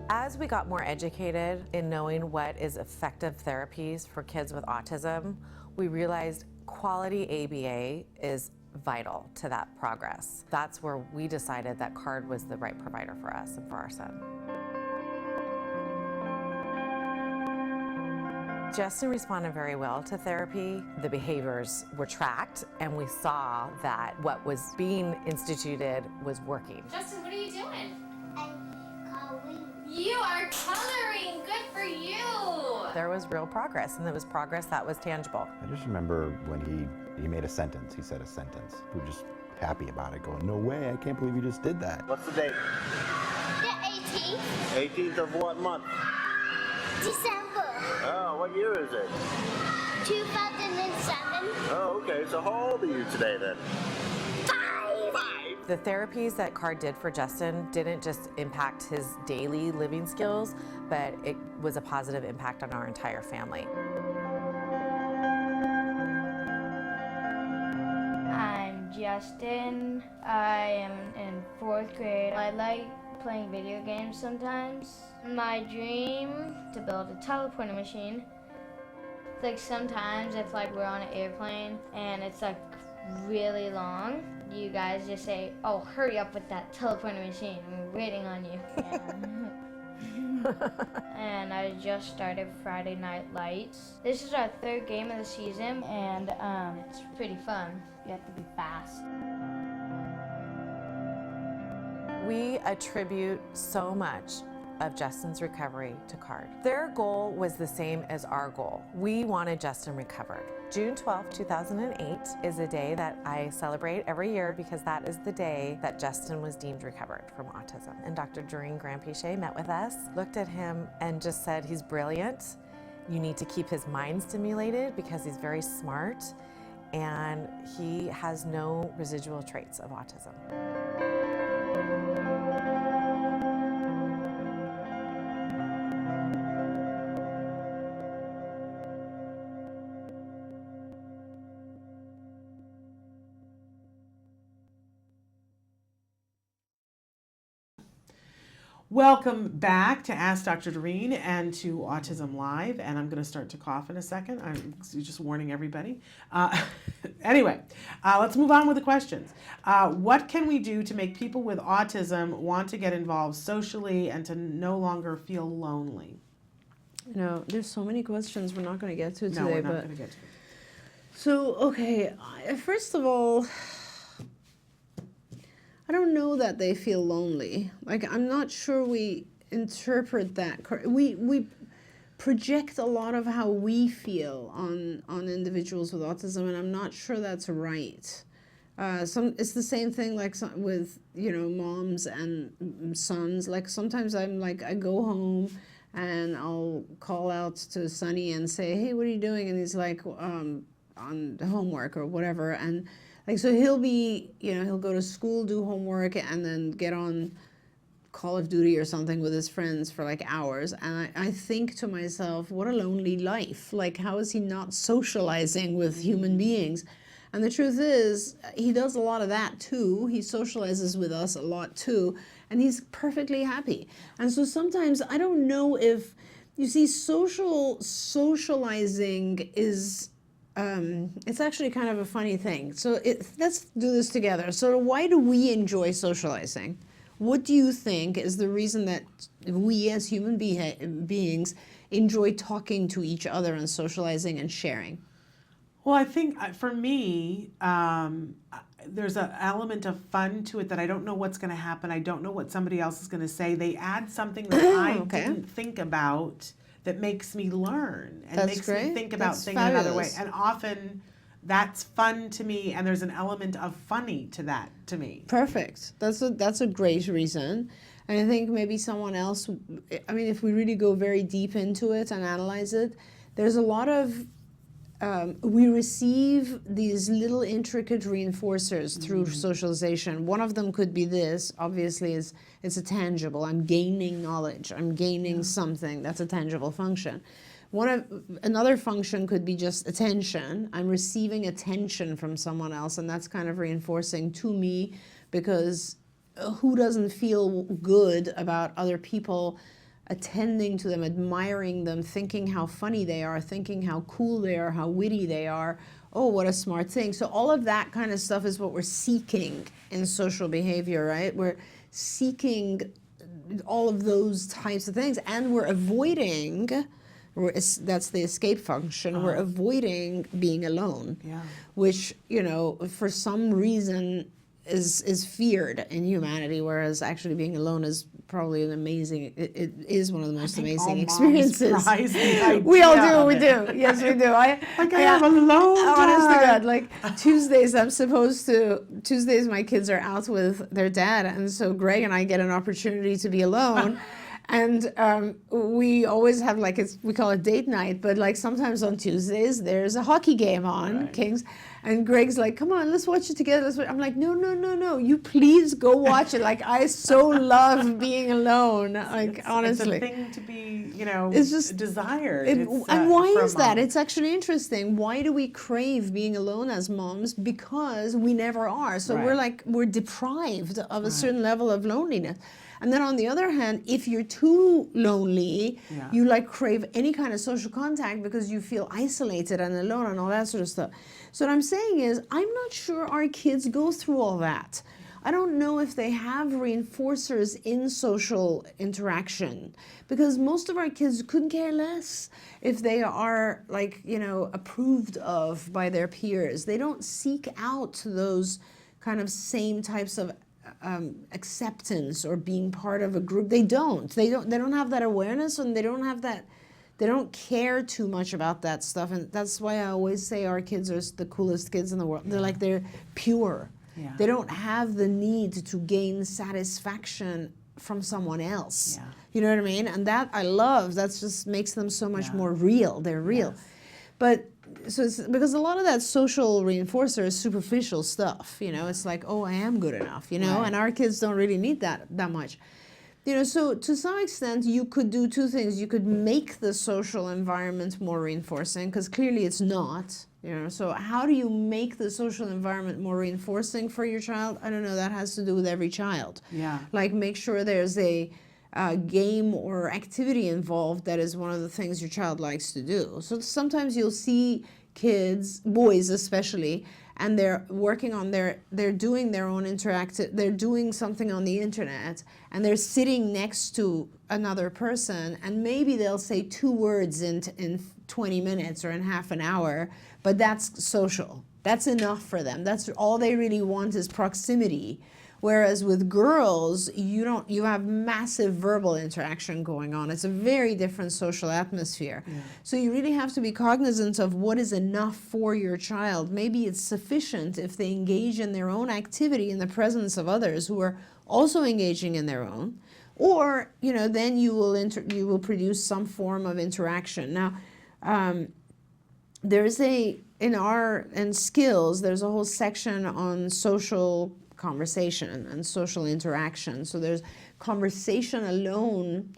As we got more educated in knowing what is effective therapies for kids with autism, we realized quality ABA is vital to that progress. That's where we decided that CARD was the right provider for us and for our son. Justin responded very well to therapy. The behaviors were tracked, and we saw that what was being instituted was working. Justin, what are you doing? I'm coloring. You are coloring. Good for you. There was real progress, and there was progress that was tangible. I just remember when he made a sentence, he said a sentence. We were just happy about it, going, no way, I can't believe you just did that. What's the date? The 18th. 18th of what month? December. Oh, what year is it? 2007. Oh, okay, so how old are you today then? 5. The therapies that CARD did for Justin didn't just impact his daily living skills, but it was a positive impact on our entire family. I'm Justin. I am in 4th grade. I like playing video games sometimes. My dream to build a teleporter machine. Like sometimes if like we're on an airplane and it's like really long, you guys just say, oh, hurry up with that teleporter machine. We're waiting on you. And I just started Friday Night Lights. This is our third game of the season, and it's pretty fun. You have to be fast. We attribute so much of Justin's recovery to CARD. Their goal was the same as our goal. We wanted Justin recovered. June 12, 2008 is a day that I celebrate every year because that is the day that Justin was deemed recovered from autism. And Dr. Doreen Grandpichet met with us, looked at him and just said, he's brilliant. You need to keep his mind stimulated because he's very smart and he has no residual traits of autism. Welcome back to Ask Dr. Doreen and to Autism Live. And I'm going to start to cough in a second. I'm just warning everybody. Anyway, let's move on with the questions. What can we do to make people with autism want to get involved socially and to no longer feel lonely? You know, there's so many questions we're not going to get to today. No, we're not going to get to it. So, okay, first of all, I don't know that they feel lonely. Like, I'm not sure we interpret that. We project a lot of how we feel on individuals with autism, and I'm not sure that's right. It's the same thing like with, you know, moms and sons. Like, sometimes I go home and I'll call out to Sonny and say, hey, what are you doing? And he's like, on homework or whatever. And like, so he'll be, you know, he'll go to school, do homework, and then get on Call of Duty or something with his friends for like hours. And I think to myself, what a lonely life. Like, how is he not socializing with human beings? And the truth is, he does a lot of that too. He socializes with us a lot too, and he's perfectly happy. And so sometimes I don't know if, you see, socializing is, it's actually kind of a funny thing. So let's do this together. So why do we enjoy socializing? What do you think is the reason that we as human beings enjoy talking to each other and socializing and sharing? Well, I think for me, there's an element of fun to it that I don't know what's going to happen. I don't know what somebody else is going to say. They add something that I didn't think about that makes me learn and makes me think about things another way. And often that's fun to me, and there's an element of funny to that to me. Perfect. That's a great reason. And I think maybe someone else, I mean, if we really go very deep into it and analyze it, there's a lot of, we receive these little intricate reinforcers through socialization. One of them could be this, obviously, it's a tangible. I'm gaining knowledge. I'm gaining something. That's a tangible function. Another function could be just attention. I'm receiving attention from someone else, and that's kind of reinforcing to me, because who doesn't feel good about other people attending to them, admiring them, thinking how funny they are, thinking how cool they are, how witty they are. Oh, what a smart thing. So all of that kind of stuff is what we're seeking in social behavior, right? We're seeking all of those types of things, and we're avoiding, that's the escape function, we're avoiding being alone, which, you know, for some reason is feared in humanity, whereas actually being alone is probably an amazing, it is one of the most amazing experiences. We all do, we do. Yes, we do. I have alone time. Honest to God, like Tuesdays Tuesdays my kids are out with their dad, and so Greg and I get an opportunity to be alone. And we always have we call it date night, but like sometimes on Tuesdays there's a hockey game on, Kings. And Greg's like, come on, let's watch it together. I'm like, no, you please go watch it. Like, I so love being alone. Like, honestly. It's a thing to be, you know, it's just desired. And why is that? It's actually interesting. Why do we crave being alone as moms? Because we never are. So we're deprived of a certain level of loneliness. And then on the other hand, if you're too lonely, you like crave any kind of social contact because you feel isolated and alone and all that sort of stuff. So what I'm saying is, I'm not sure our kids go through all that. I don't know if they have reinforcers in social interaction, because most of our kids couldn't care less if they are, like, you know, approved of by their peers. They don't seek out those kind of same types of acceptance or being part of a group. They don't have that awareness, and they don't have that, they don't care too much about that stuff. And that's why I always say our kids are the coolest kids in the world. They're pure. Yeah. They don't have the need to gain satisfaction from someone else. Yeah. You know what I mean? And that I love. That just makes them so much more real. They're real. Yes. But so it's because a lot of that social reinforcer is superficial stuff. You know, it's like, oh, I am good enough. You know, Right. and our kids don't really need that much. You know, so to some extent, you could do two things. You could make the social environment more reinforcing, because clearly it's not. You know, so how do you make the social environment more reinforcing for your child? I don't know. That has to do with every child. Yeah. Like, make sure there's a game or activity involved that is one of the things your child likes to do. So sometimes you'll see kids, boys especially, and they're working on they're doing their own they're doing something on the internet, and they're sitting next to another person, and maybe they'll say 2 words in 20 minutes or in half an hour, but that's social. That's enough for them. That's all they really want, is proximity. Whereas with girls, you have massive verbal interaction going on. It's a very different social atmosphere. Yeah. So you really have to be cognizant of what is enough for your child. Maybe it's sufficient if they engage in their own activity in the presence of others who are also engaging in their own. Or, you know, then you will produce some form of interaction. Now, there's in skills, there's a whole section on social conversation and social interaction. So there's conversation alone.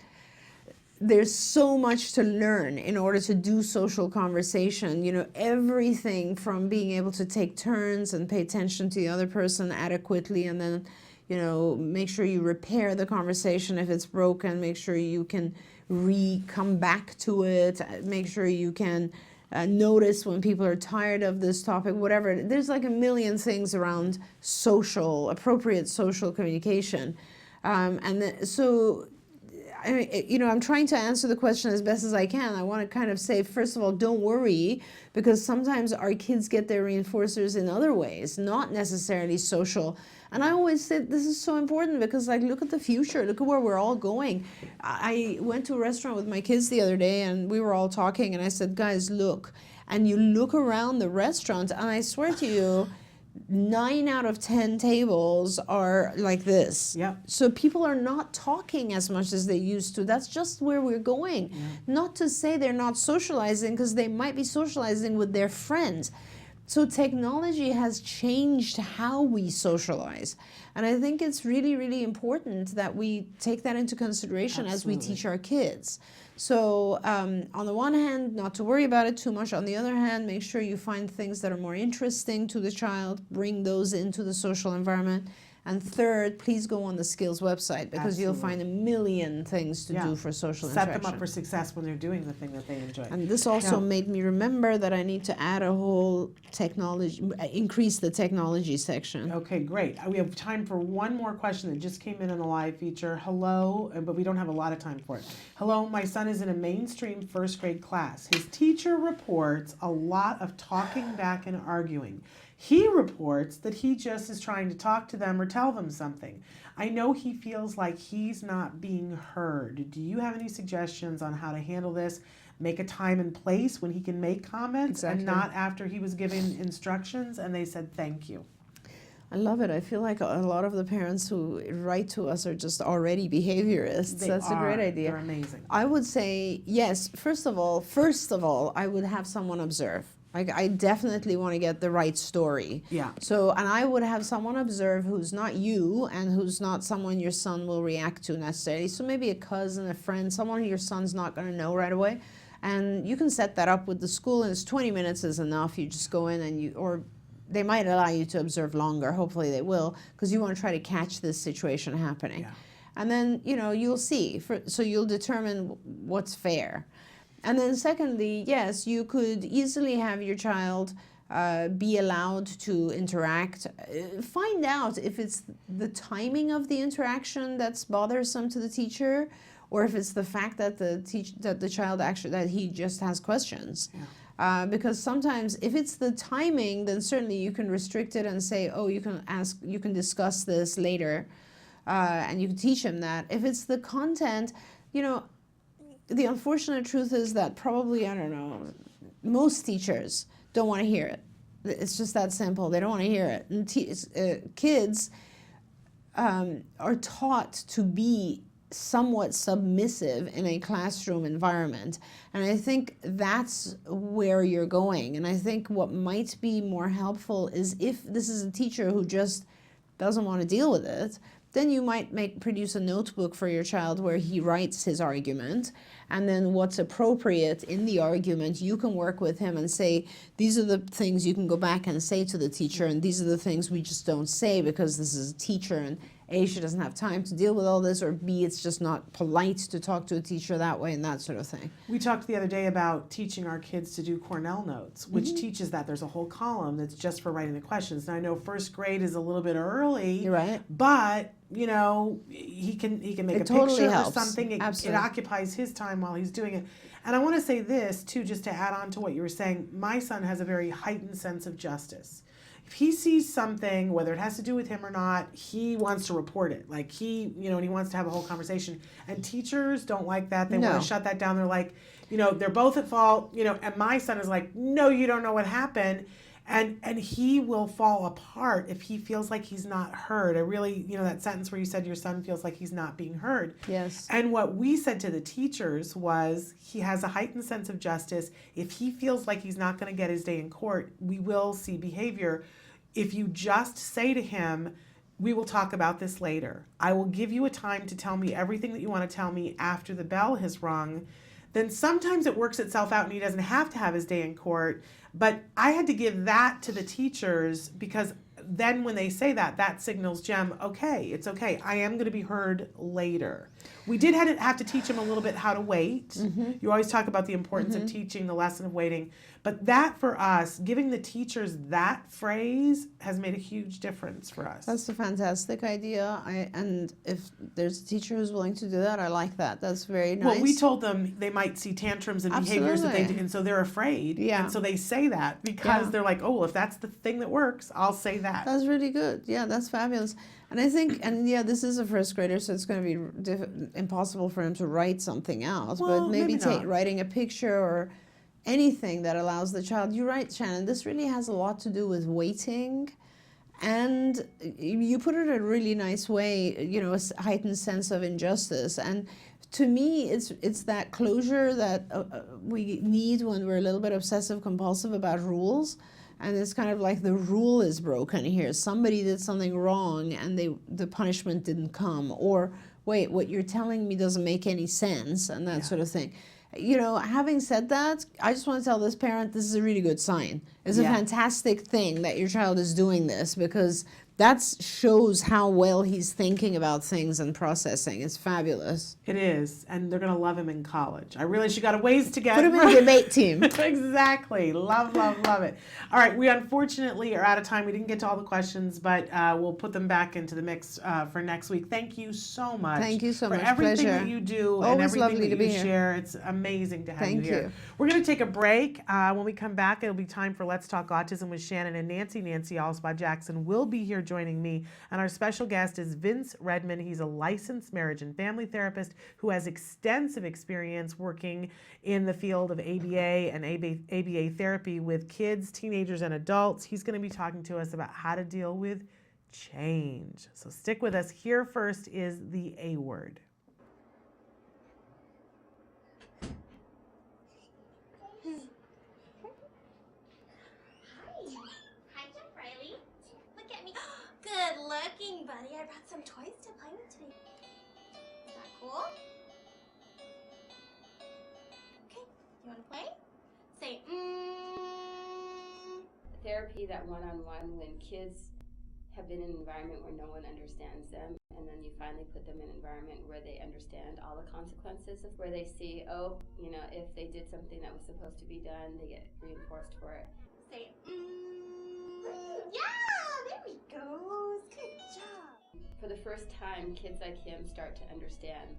There's so much to learn in order to do social conversation. You know, everything from being able to take turns and pay attention to the other person adequately, and then, you know, make sure you repair the conversation if it's broken, make sure you can come back to it, make sure you can notice when people are tired of this topic, whatever. There's like a million things around appropriate social communication. So, I mean, you know, I'm trying to answer the question as best as I can. I want to kind of say, first of all, don't worry, because sometimes our kids get their reinforcers in other ways, not necessarily social. And I always say this is so important, because, like, look at the future. Look at where we're all going. I went to a restaurant with my kids the other day, and we were all talking, and I said, guys, look. And you look around the restaurant, and I swear to you, 9 out of 10 tables are like this. Yep. So people are not talking as much as they used to. That's just where we're going. Yeah. Not to say they're not socializing, because they might be socializing with their friends. So technology has changed how we socialize. And I think it's really, really important that we take that into consideration as we teach our kids. So on the one hand, not to worry about it too much. On the other hand, make sure you find things that are more interesting to the child, bring those into the social environment. And third, please go on the skills website, because you'll find a million things to do for social interaction. Set them up for success when they're doing the thing that they enjoy. And this also made me remember that I need to add a whole increase the technology section. Okay, great. We have time for one more question that just came in the live feature. Hello, but we don't have a lot of time for it. Hello, my son is in a mainstream first grade class. His teacher reports a lot of talking back and arguing. He reports that he just is trying to talk to them or tell them something. I know he feels like he's not being heard. Do you have any suggestions on how to handle this? Make a time and place when he can make comments, and not after he was given instructions and they said thank you. I love it. I feel like a lot of the parents who write to us are just already behaviorists. That's a great idea. They're amazing. I would say, yes, first of all, I would have someone observe. Like, I definitely want to get the right story. Yeah. So, and I would have someone observe who's not you and who's not someone your son will react to necessarily. So maybe a cousin, a friend, someone your son's not going to know right away. And you can set that up with the school, and it's 20 minutes is enough. You just go in and or they might allow you to observe longer. Hopefully they will, because you want to try to catch this situation happening. Yeah. And then, you know, you'll see. So you'll determine what's fair. And then secondly, yes, you could easily have your child be allowed to interact. Find out if it's the timing of the interaction that's bothersome to the teacher, or if it's the fact that the child actually, that he just has questions. Yeah. Because sometimes if it's the timing, then certainly you can restrict it and say, oh, you can discuss this later, and you can teach him that. If it's the content, the unfortunate truth is that probably, I don't know, most teachers don't want to hear it. It's just that simple. They don't want to hear it. And kids are taught to be somewhat submissive in a classroom environment. And I think that's where you're going. And I think what might be more helpful is if this is a teacher who just doesn't want to deal with it, then you might produce a notebook for your child where he writes his argument, and then what's appropriate in the argument, you can work with him and say, these are the things you can go back and say to the teacher, and these are the things we just don't say because this is a teacher, and A, she doesn't have time to deal with all this, or B, it's just not polite to talk to a teacher that way, and that sort of thing. We talked the other day about teaching our kids to do Cornell notes, which teaches that there's a whole column that's just for writing the questions. Now I know first grade is a little bit early, you're right, but he can make a totally picture helps. or something. It occupies his time while he's doing it. And I want to say this too, just to add on to what you were saying. My son has a very heightened sense of justice. If he sees something, whether it has to do with him or not, he wants to report it. Like and he wants to have a whole conversation. And teachers don't like that. They want to shut that down. They're like, they're both at fault, and my son is like, no, you don't know what happened. And he will fall apart if he feels like he's not heard. I really, that sentence where you said your son feels like he's not being heard. Yes. And what we said to the teachers was he has a heightened sense of justice. If he feels like he's not going to get his day in court, we will see behavior. If you just say to him, we will talk about this later. I will give you a time to tell me everything that you want to tell me after the bell has rung. Then sometimes it works itself out and he doesn't have to have his day in court. But I had to give that to the teachers because then when they say that, that signals Jem, okay, it's okay. I am going to be heard later. We did have to teach him a little bit how to wait. You always talk about the importance of teaching the lesson of waiting. But that for us, giving the teachers that phrase has made a huge difference for us. That's a fantastic idea. And if there's a teacher who's willing to do that, I like that. That's very nice. Well, we told them they might see tantrums and behaviors that they do, and so they're afraid. Yeah. And so they say that because they're like, oh, well, if that's the thing that works, I'll say that. That's really good. Yeah, that's fabulous. And I think, this is a first grader, so it's going to be impossible for him to write something out. Well, but maybe not. writing a picture or anything that allows the child. You're right, Shannon. This really has a lot to do with waiting. And you put it in a really nice way, a heightened sense of injustice. And to me, it's that closure that we need when we're a little bit obsessive compulsive about rules. And it's kind of like the rule is broken here. Somebody did something wrong and the punishment didn't come. Or, wait, what you're telling me doesn't make any sense, and that sort of thing. Having said that, I just want to tell this parent this is a really good sign. It's a fantastic thing that your child is doing this because that shows how well he's thinking about things and processing. It's fabulous. It is, and they're going to love him in college. I realize you got a ways to get. Put him in the debate team. Exactly. Love, love, love it. All right, we unfortunately are out of time. We didn't get to all the questions, but we'll put them back into the mix for next week. Thank you so much. Thank you so much. For everything Pleasure. that you do Always and everything lovely that to be you here. share. It's amazing to have Thank you here. you. We're going to take a break. When we come back, it'll be time for Let's Talk Autism with Shannon and Nancy. Nancy Alspaugh-Jackson will be here joining me. And our special guest is Vince Redmond. He's a licensed marriage and family therapist who has extensive experience working in the field of ABA and ABA therapy with kids, teenagers, and adults. He's going to be talking to us about how to deal with change. So stick with us. Here first is the A word. Good looking, buddy. I brought some toys to play with today. Is that cool? Okay, you want to play? Say, Therapy, that one-on-one, when kids have been in an environment where no one understands them, and then you finally put them in an environment where they understand all the consequences of where they see, if they did something that was supposed to be done, they get reinforced for it. Say, Yeah, there we go. Good job. For the first time, kids like him start to understand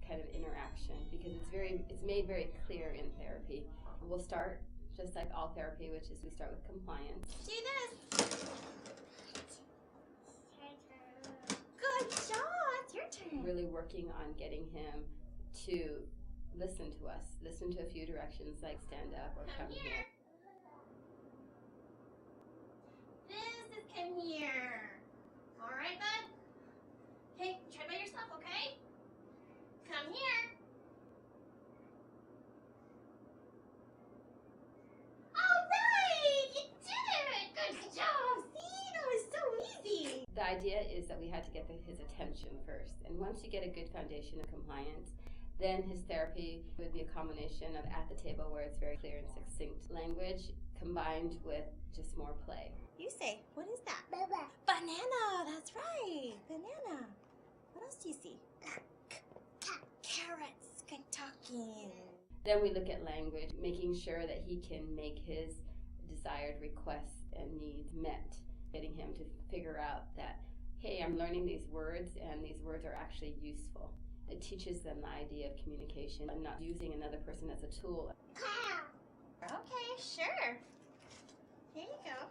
kind of interaction because it's made very clear in therapy. We'll start just like all therapy, which is we start with compliance. Do this. Good job. It's your turn. Really working on getting him to listen to us, listen to a few directions like stand up or come here. This is come here. All right, bud? Hey, try by yourself, okay? Come here. All right, you did it. Good job. See, that was so easy. The idea is that we had to get his attention first. And once you get a good foundation of compliance, then his therapy would be a combination of at the table where it's very clear and succinct language combined with just more play. You say, what is that? Banana, that's right. Banana. What else do you see? Carrots. Good talking. Then we look at language, making sure that he can make his desired requests and needs met, getting him to figure out that, hey, I'm learning these words and these words are actually useful. It teaches them the idea of communication and not using another person as a tool. Okay, sure. Here you go.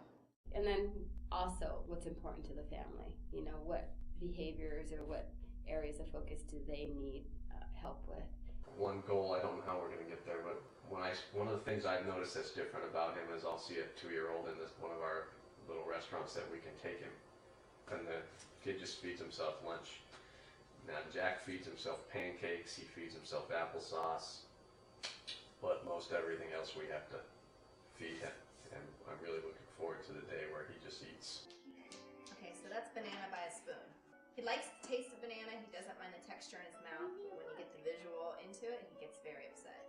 And then also what's important to the family. You know, what behaviors or what areas of focus do they need help with? One goal, I don't know how we're going to get there, but one of the things I've noticed that's different about him is I'll see a 2-year-old in one of our little restaurants that we can take him, and the kid just feeds himself lunch. Now Jack feeds himself pancakes, he feeds himself applesauce, but most everything else we have to feed him, and I'm really looking forward to the day where he just eats. Okay, so that's banana by a spoon. He likes the taste of banana, he doesn't mind the texture in his mouth, but when you get the visual into it, he gets very upset.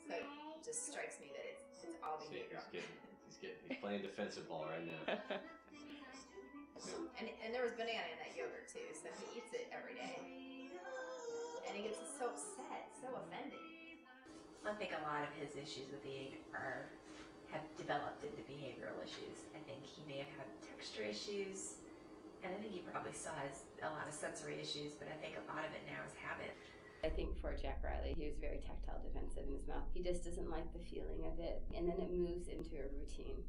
So it just strikes me that it's all behavior. He's playing defensive ball right now. And there was banana in that yogurt too, so he eats it every day. And he gets so upset, so offended. I think a lot of his issues with eating have developed into behavioral issues. I think he may have had texture issues, and I think he probably still has a lot of sensory issues, but I think a lot of it now is habit. I think for Jack Riley, he was very tactile defensive in his mouth. He just doesn't like the feeling of it. And then it moves into a routine.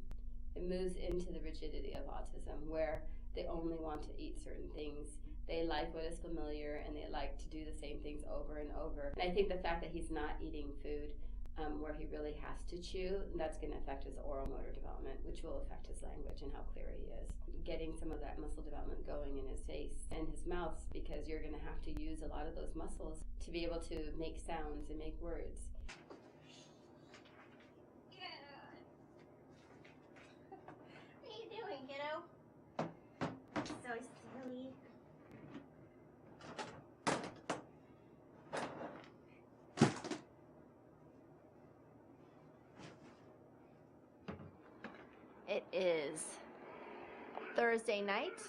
It moves into the rigidity of autism where they only want to eat certain things. They like what is familiar and they like to do the same things over and over. And I think the fact that he's not eating food where he really has to chew, that's going to affect his oral motor development, which will affect his language and how clear he is. Getting some of that muscle development going in his face and his mouth, because you're going to have to use a lot of those muscles to be able to make sounds and make words. What are you doing, kiddo? So silly. It is Thursday night,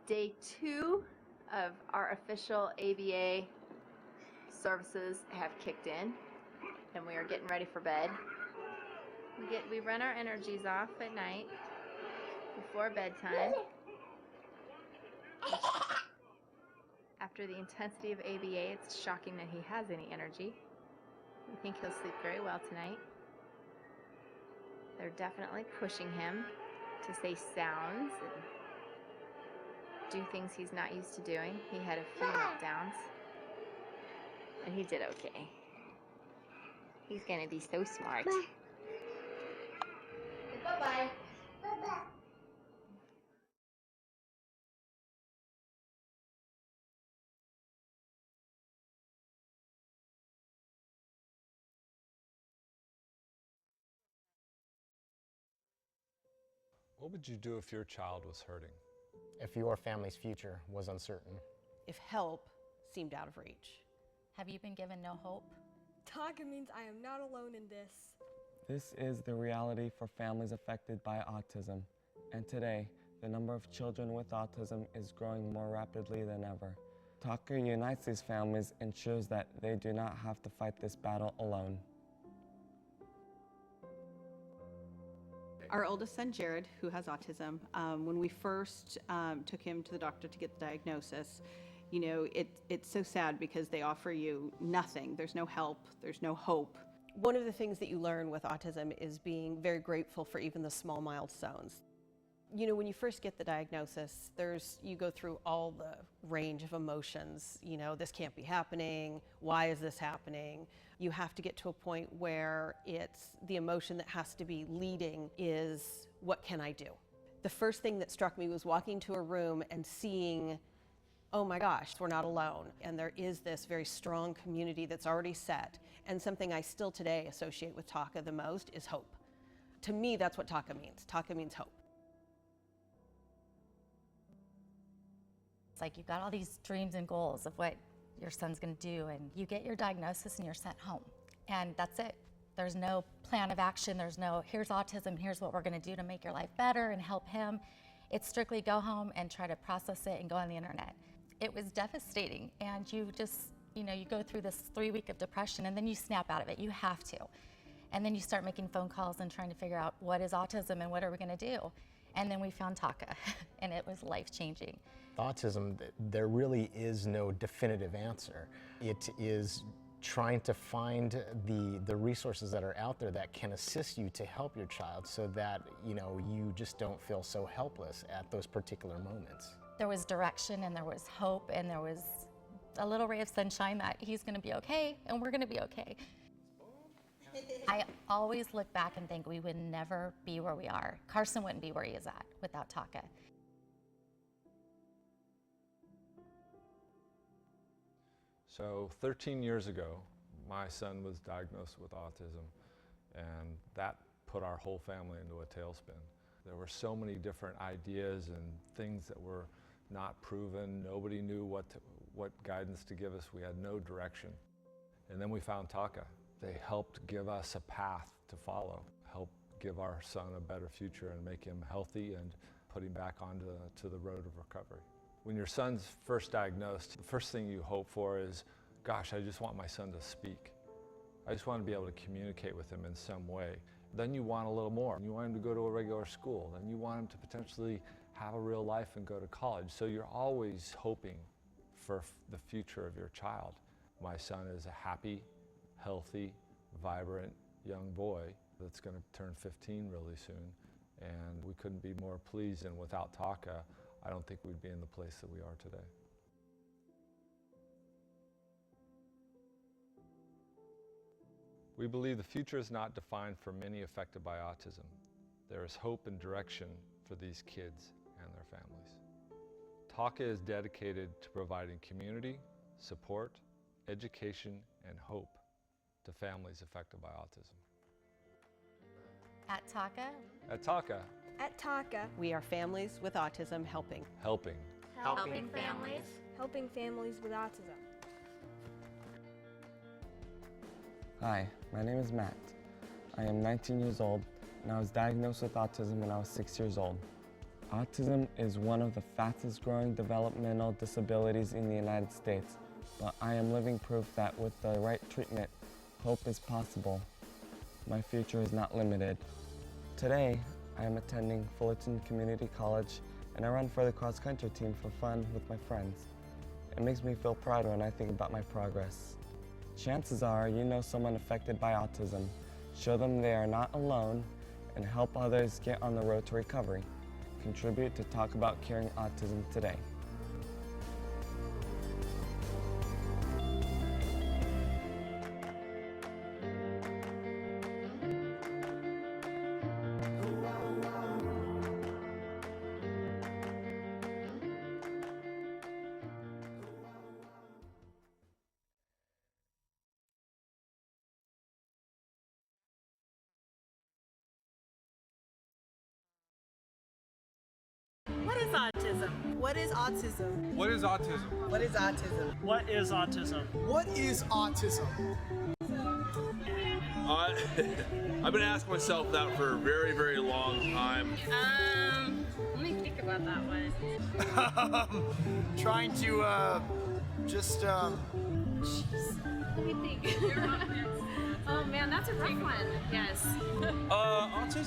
day 2 of our official ABA services have kicked in, and we are getting ready for bed. We run our energies off at night before bedtime. After the intensity of ABA, it's shocking that he has any energy. We think he'll sleep very well tonight. They're definitely pushing him to say sounds and do things he's not used to doing. He had a few meltdowns, and he did okay. He's gonna be so smart. Bye-bye. Bye-bye. What would you do if your child was hurting? If your family's future was uncertain? If help seemed out of reach? Have you been given no hope? Taga means I am not alone in this. This is the reality for families affected by autism. And today, the number of children with autism is growing more rapidly than ever. Taka unites these families and ensures that they do not have to fight this battle alone. Our oldest son, Jared, who has autism, when we first took him to the doctor to get the diagnosis, you know, it's so sad because they offer you nothing. There's no help, there's no hope. One of the things that you learn with autism is being very grateful for even the small milestones. You know, when you first get the diagnosis, you go through all the range of emotions. You know, this can't be happening. Why is this happening? You have to get to a point where it's the emotion that has to be leading is, what can I do? The first thing that struck me was walking to a room and seeing, oh my gosh, we're not alone. And there is this very strong community that's already set. And something I still today associate with TACA the most is hope. To me, that's what TACA means. TACA means hope. It's like you've got all these dreams and goals of what your son's going to do, and you get your diagnosis and you're sent home. And that's it. There's no plan of action. There's no, here's autism, here's what we're going to do to make your life better and help him. It's strictly go home and try to process it and go on the internet. It was devastating, and you just, you know, you go through this 3-week of depression and then you snap out of it. You have to. And then you start making phone calls and trying to figure out what is autism and what are we going to do. And then we found TACA, and it was life-changing. Autism, there really is no definitive answer. It is trying to find the resources that are out there that can assist you to help your child so that, you know, you just don't feel so helpless at those particular moments. There was direction and there was hope and there was a little ray of sunshine that he's going to be okay and we're going to be okay. I always look back and think we would never be where we are. Carson wouldn't be where he is at without TACA. So 13 years ago, my son was diagnosed with autism, and that put our whole family into a tailspin. There were so many different ideas and things that were not proven. Nobody knew what guidance to give us. We had no direction. And then we found TACA. They helped give us a path to follow, help give our son a better future and make him healthy and put him back onto the road of recovery. When your son's first diagnosed, the first thing you hope for is, gosh, I just want my son to speak. I just want to be able to communicate with him in some way. Then you want a little more. You want him to go to a regular school. Then you want him to potentially have a real life and go to college. So you're always hoping for the future of your child. My son is a happy, healthy, vibrant young boy that's going to turn 15 really soon. And we couldn't be more pleased, and without TACA, I don't think we'd be in the place that we are today. We believe the future is not defined for many affected by autism. There is hope and direction for these kids and their families. TACA is dedicated to providing community, support, education, and hope to families affected by autism. At TACA? At TACA. At TACA, We are families with autism helping. Helping. Helping families. helping families with autism. Hi, my name is Matt. I am 19 years old, and I was diagnosed with autism when I was 6 years old. Autism is one of the fastest growing developmental disabilities in the United States, but I am living proof that with the right treatment, hope is possible. My future is not limited. Today, I am attending Fullerton Community College, and I run for the cross-country team for fun with my friends. It makes me feel proud when I think about my progress. Chances are you know someone affected by autism. Show them they are not alone, and help others get on the road to recovery. Contribute to Talk About Curing Autism today. What is autism? What is autism? What is autism? What is autism? What is autism? What is autism? I've been asking myself that for a very, very long time. Let me think about that one. Trying to, Jeez. Let me think. Oh man, that's a big one. Yes. Autism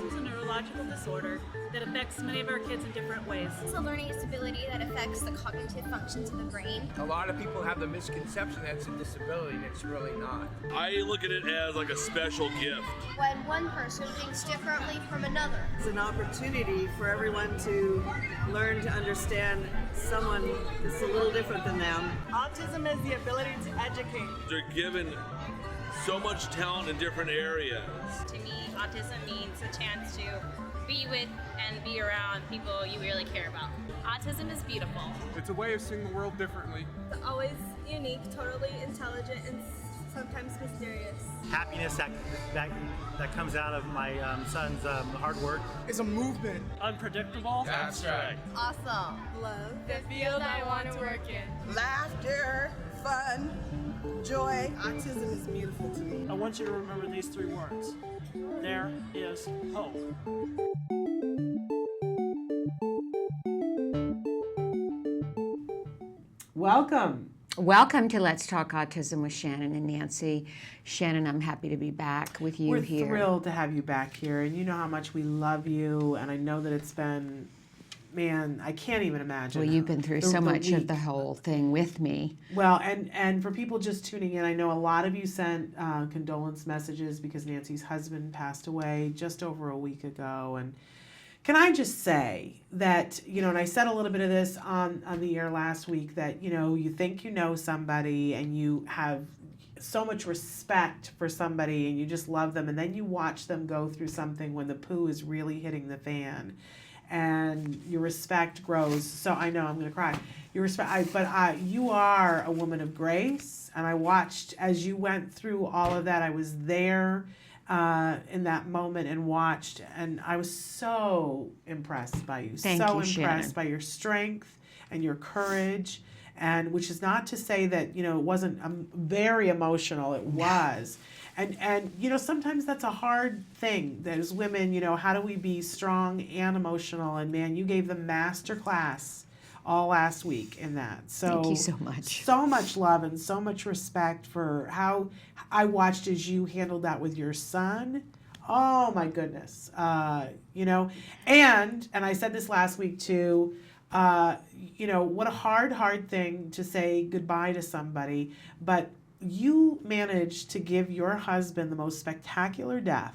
is a neurological disorder that affects many of our kids in different ways. It's a learning disability that affects the cognitive functions of the brain. A lot of people have the misconception that it's a disability, and it's really not. I look at it as like a special gift. When one person thinks differently from another. It's an opportunity for everyone to learn to understand someone that's a little different than them. Autism is the ability to educate. They're given so much talent in different areas. To me, autism means a chance to be with and be around people you really care about. Autism is beautiful. It's a way of seeing the world differently. It's always unique, totally intelligent, and sometimes mysterious. Happiness that comes out of my son's hard work. It's a movement. Unpredictable. That's right. Awesome. Love. The field I want to work in. Laughter, fun, joy. Autism is beautiful to me. I want you to remember these 3 words. There is hope. Welcome. Welcome to Let's Talk Autism with Shannon and Nancy. Shannon, I'm happy to be back with you here. We're thrilled to have you back here, and you know how much we love you, and I know that it's been, man, I can't even imagine. Well, you've been through so much of the whole thing with me. Well, and for people just tuning in, I know a lot of you sent condolence messages because Nancy's husband passed away just over a week ago, and can I just say that, you know, and I said a little bit of this on the air last week, that, you know, you think you know somebody and you have so much respect for somebody and you just love them, and then you watch them go through something when the poo is really hitting the fan and your respect grows. So I know I'm going to cry. Your respect, but you are a woman of grace, and I watched as you went through all of that. I was there in that moment and watched, and I was so impressed by you. Thank so you, impressed Shannon. by your strength and your courage, and which is not to say that, you know, it wasn't very emotional. It was. And you know, sometimes that's a hard thing. As women, you know, how do we be strong and emotional? And man, you gave the master class all last week in that. So Thank you so much. So much love and so much respect for how I watched as you handled that with your son. Oh my goodness. You know, and I said this last week too, you know, what a hard thing to say goodbye to somebody, but you managed to give your husband the most spectacular death.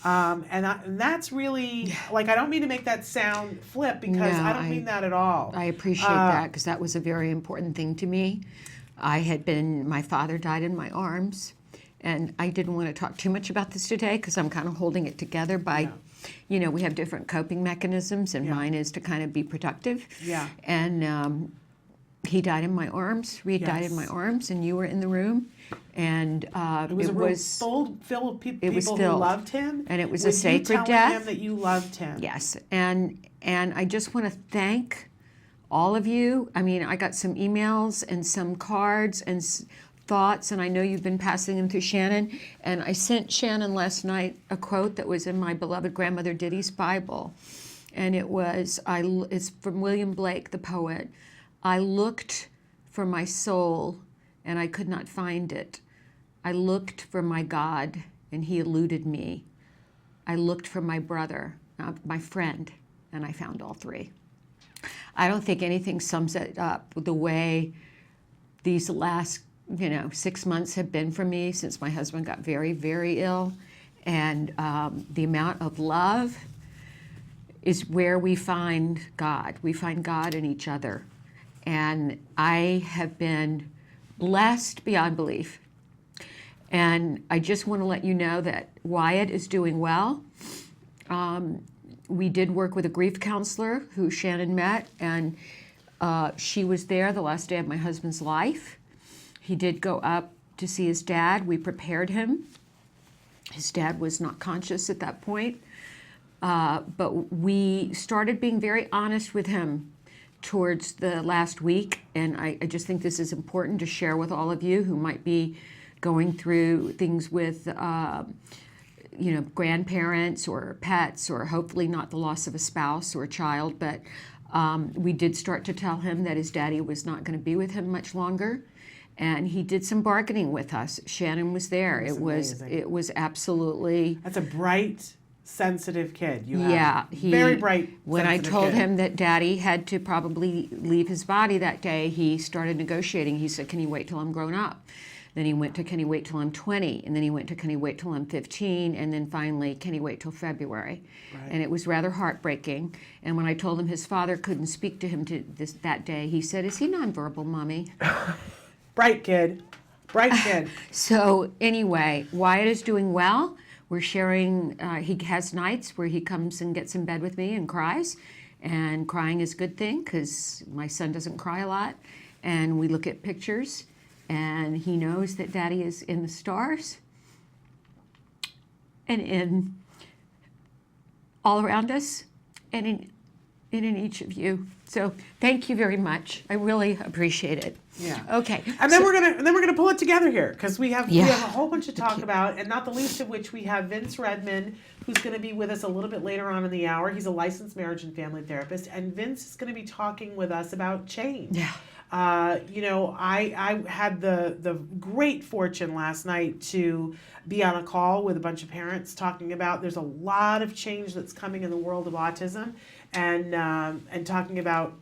And that's really, like, I don't mean to make that sound flip, because I don't mean that at all. I appreciate that, because that was a very important thing to me. My father died in my arms, and I didn't want to talk too much about this today because I'm kind of holding it together by, you know, we have different coping mechanisms, and mine is to kind of be productive. Yeah. And he died in my arms, Reed died in my arms, and you were in the room. And it was a room filled with people who loved him, and it was a sacred you telling death. him that you loved him. Yes, and I just want to thank all of you. I mean, I got some emails and some cards and thoughts, and I know you've been passing them to Shannon. And I sent Shannon last night a quote that was in my beloved grandmother Diddy's Bible, and it's from William Blake, the poet. I looked for my soul, and I could not find it. I looked for my God, and he eluded me. I looked for my brother, my friend, and I found all 3. I don't think anything sums it up the way these last, 6 months have been for me since my husband got very, very ill. And the amount of love is where we find God. We find God in each other. And I have been blessed beyond belief. And I just want to let you know that Wyatt is doing well. We did work with a grief counselor who Shannon met, and she was there the last day of my husband's life. He did go up to see his dad. We prepared him. His dad was not conscious at that point. But we started being very honest with him towards the last week, and I just think this is important to share with all of you who might be going through things with grandparents or pets, or hopefully not the loss of a spouse or a child, but we did start to tell him that his daddy was not going to be with him much longer, and he did some bargaining with us. Shannon was there. That's amazing. It was absolutely. That's a bright, sensitive kid. Yeah, very bright. When I sensitive told kid. him that Daddy had to probably leave his body that day, he started negotiating. He said, "Can you wait till I'm grown up?" Then he went to, "Can you wait till I'm 20?" And then he went to, "Can you wait till I'm 15?" And then finally, "Can you wait till February?" Right. And it was rather heartbreaking. And when I told him his father couldn't speak to him that day, he said, "Is he nonverbal, Mommy?" Bright kid. Bright kid. So anyway, Wyatt is doing well. We're sharing, he has nights where he comes and gets in bed with me and cries. And crying is a good thing because my son doesn't cry a lot. And we look at pictures and he knows that Daddy is in the stars and in all around us and in each of you. So thank you very much. I really appreciate it. Yeah. Okay. And then we're gonna pull it together here because we have Yeah. a whole bunch to talk about, and not the least of which we have Vince Redmond, who's going to be with us a little bit later on in the hour. He's a licensed marriage and family therapist, and Vince is going to be talking with us about change. Yeah. I had the great fortune last night to be on a call with a bunch of parents talking about there's a lot of change that's coming in the world of autism, and talking about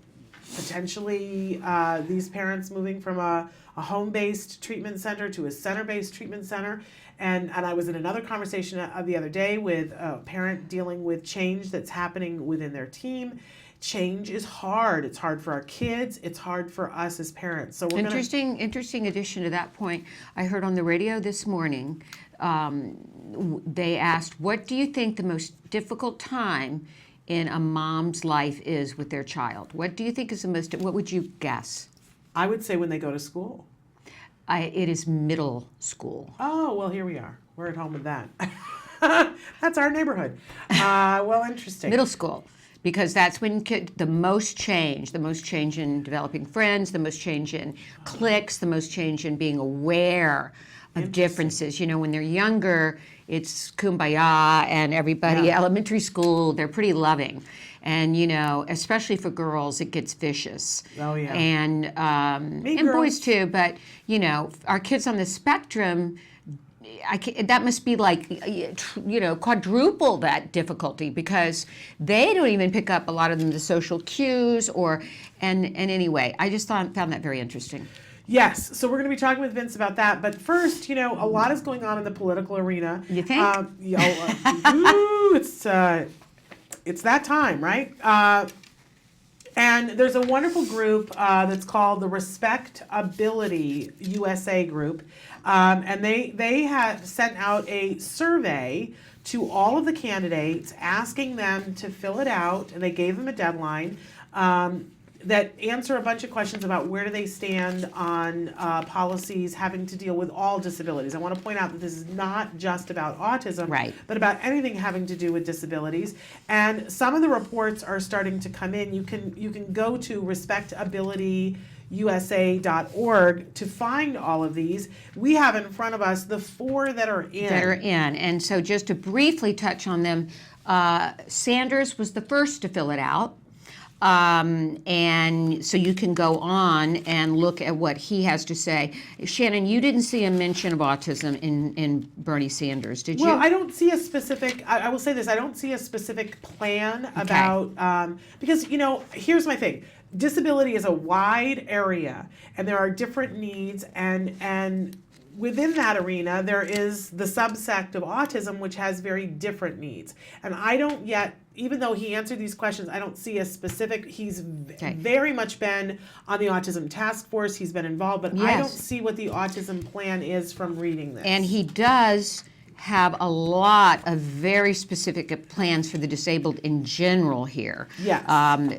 potentially these parents moving from a home-based treatment center to a center-based treatment center. And I was in another conversation the other day with a parent dealing with change that's happening within their team. Change is hard. It's hard for our kids. It's hard for us as parents. So we're Interesting addition to that point. I heard on the radio this morning, they asked, what do you think the most difficult time in a mom's life is with their child? What do you think is what would you guess? I would say when they go to school. It is middle school. Oh, well, here we are. We're at home with that. That's our neighborhood. Well, interesting. Middle school. Because that's when the most change in developing friends, the most change in cliques, the most change in being aware of differences. You know, when they're younger, it's kumbaya and everybody, elementary school, they're pretty loving. And, you know, especially for girls, it gets vicious. Oh, yeah. And boys too, but, you know, our kids on the spectrum, that must be like, you know, quadruple that difficulty because they don't even pick up a lot of them the social cues and anyway, I just found that very interesting. Yes, so we're going to be talking with Vince about that. But first, you know, a lot is going on in the political arena. You think? It's that time, right? And there's a wonderful group that's called the Respectability USA group. And they have sent out a survey to all of the candidates asking them to fill it out, and they gave them a deadline that answer a bunch of questions about where do they stand on policies having to deal with all disabilities. I want to point out that this is not just about autism, right, but about anything having to do with disabilities. And some of the reports are starting to come in. You can go to respectabilityusa.org to find all of these. We have in front of us the 4 that are in. And so just to briefly touch on them, Sanders was the first to fill it out. And so you can go on and look at what he has to say. Shannon, you didn't see a mention of autism in Bernie Sanders, did you? Well, I don't see a specific, I will say this, I don't see a specific plan about, because, you know, here's my thing. Disability is a wide area, and there are different needs, and within that arena, there is the subsect of autism, which has very different needs. And I don't yet, even though he answered these questions, I don't see a specific, he's very much been on the autism task force, he's been involved, but I don't see what the autism plan is from reading this. And he does have a lot of very specific plans for the disabled in general here. Yes.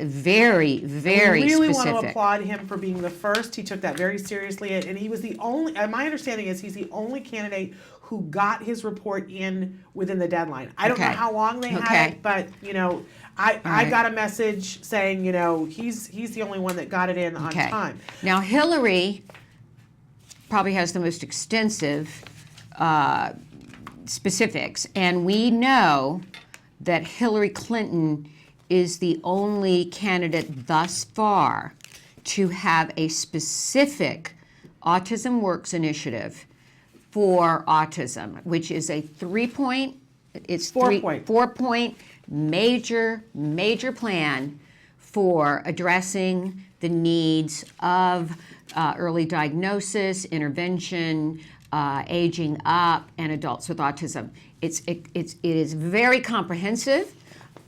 Very, very specific. I really specific. want to applaud him for being the first. He took that very seriously, and he was the only, my understanding is he's the only candidate who got his report in within the deadline. I don't know how long they had it, but, you know, I got a message saying, you know, he's the only one that got it in on time. Now, Hillary probably has the most extensive specifics, and we know that Hillary Clinton is the only candidate thus far to have a specific Autism Works initiative for autism, which is a 4-point major plan for addressing the needs of early diagnosis, intervention, aging up, and adults with autism. It is very comprehensive.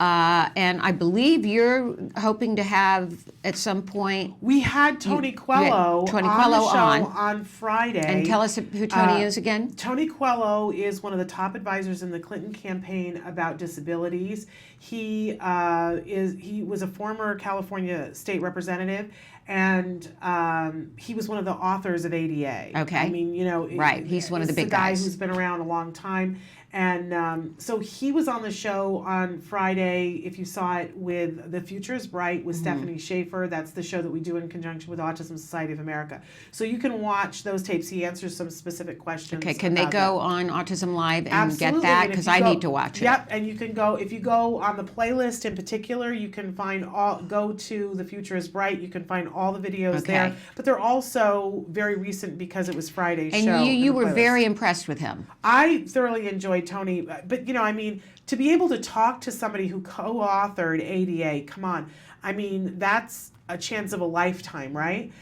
And I believe you're hoping to have at some point. We had Tony Quello on the show on Friday. And tell us who Tony is again. Tony Quello is one of the top advisors in the Clinton campaign about disabilities. He was a former California state representative, and he was one of the authors of ADA. Okay. I mean, right. He's one of the big guys. Who's been around a long time. And so he was on the show on Friday, if you saw it, with The Future is Bright with Stephanie Schaefer. That's the show that we do in conjunction with Autism Society of America. So you can watch those tapes. He answers some specific questions. Okay, can they go on Autism Live and Absolutely. get that? Because I need to watch it. Yep, and you can go, if you go on the playlist in particular, you can find go to The Future is Bright. You can find all the videos there. But they're also very recent because it was Friday's show. And you were very impressed with him. I thoroughly enjoyed Tony, but I mean, to be able to talk to somebody who co-authored ADA, come on, I mean, that's a chance of a lifetime, right?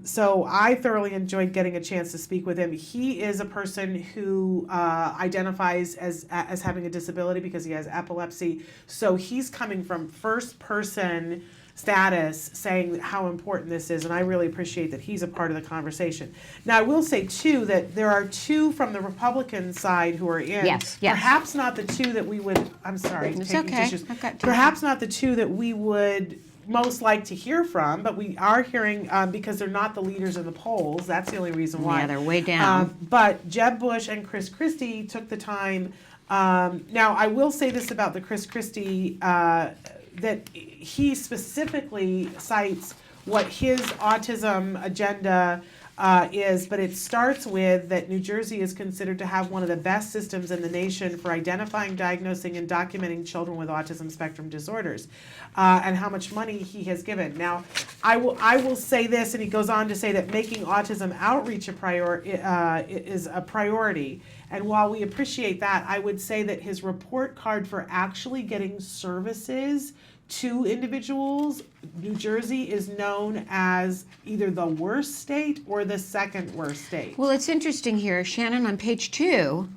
So I thoroughly enjoyed getting a chance to speak with him. He is a person who identifies as having a disability because he has epilepsy. So he's coming from first person status saying how important this is, and I really appreciate that he's a part of the conversation. Now, I will say, too, that there are two from the Republican side who are in. Yes. Perhaps not the two that we would, I'm sorry, It's taking okay. tissues. Perhaps not the two that we would most like to hear from, but we are hearing because they're not the leaders in the polls. That's the only reason why. Yeah, they're way down. But Jeb Bush and Chris Christie took the time. Now, I will say this about the Chris Christie, that he specifically cites what his autism agenda is, but it starts with that New Jersey is considered to have one of the best systems in the nation for identifying, diagnosing, and documenting children with autism spectrum disorders, and how much money he has given. Now, I will say this, and he goes on to say that making autism outreach is a priority. And while we appreciate that, I would say that his report card for actually getting services to individuals, New Jersey is known as either the worst state or the second worst state. Well, it's interesting here, Shannon, on page 2,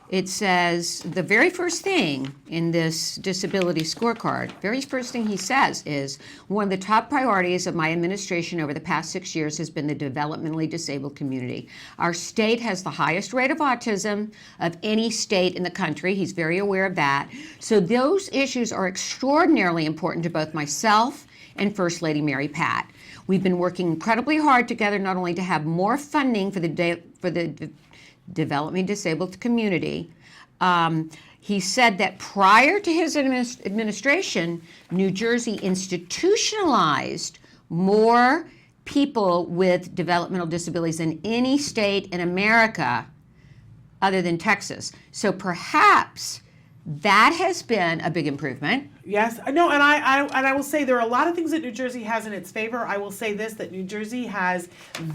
it says the very first thing in this disability scorecard, very first thing he says is, one of the top priorities of my administration over the past 6 years has been the developmentally disabled community. Our state has the highest rate of autism of any state in the country. He's very aware of that. So those issues are extraordinarily important to both myself and First Lady Mary Pat. We've been working incredibly hard together not only to have more funding for the developmentally disabled community. He said that prior to his administration, New Jersey institutionalized more people with developmental disabilities than any state in America other than Texas. So perhaps that has been a big improvement. Yes, no, and I will say there are a lot of things that New Jersey has in its favor. I will say this, that New Jersey has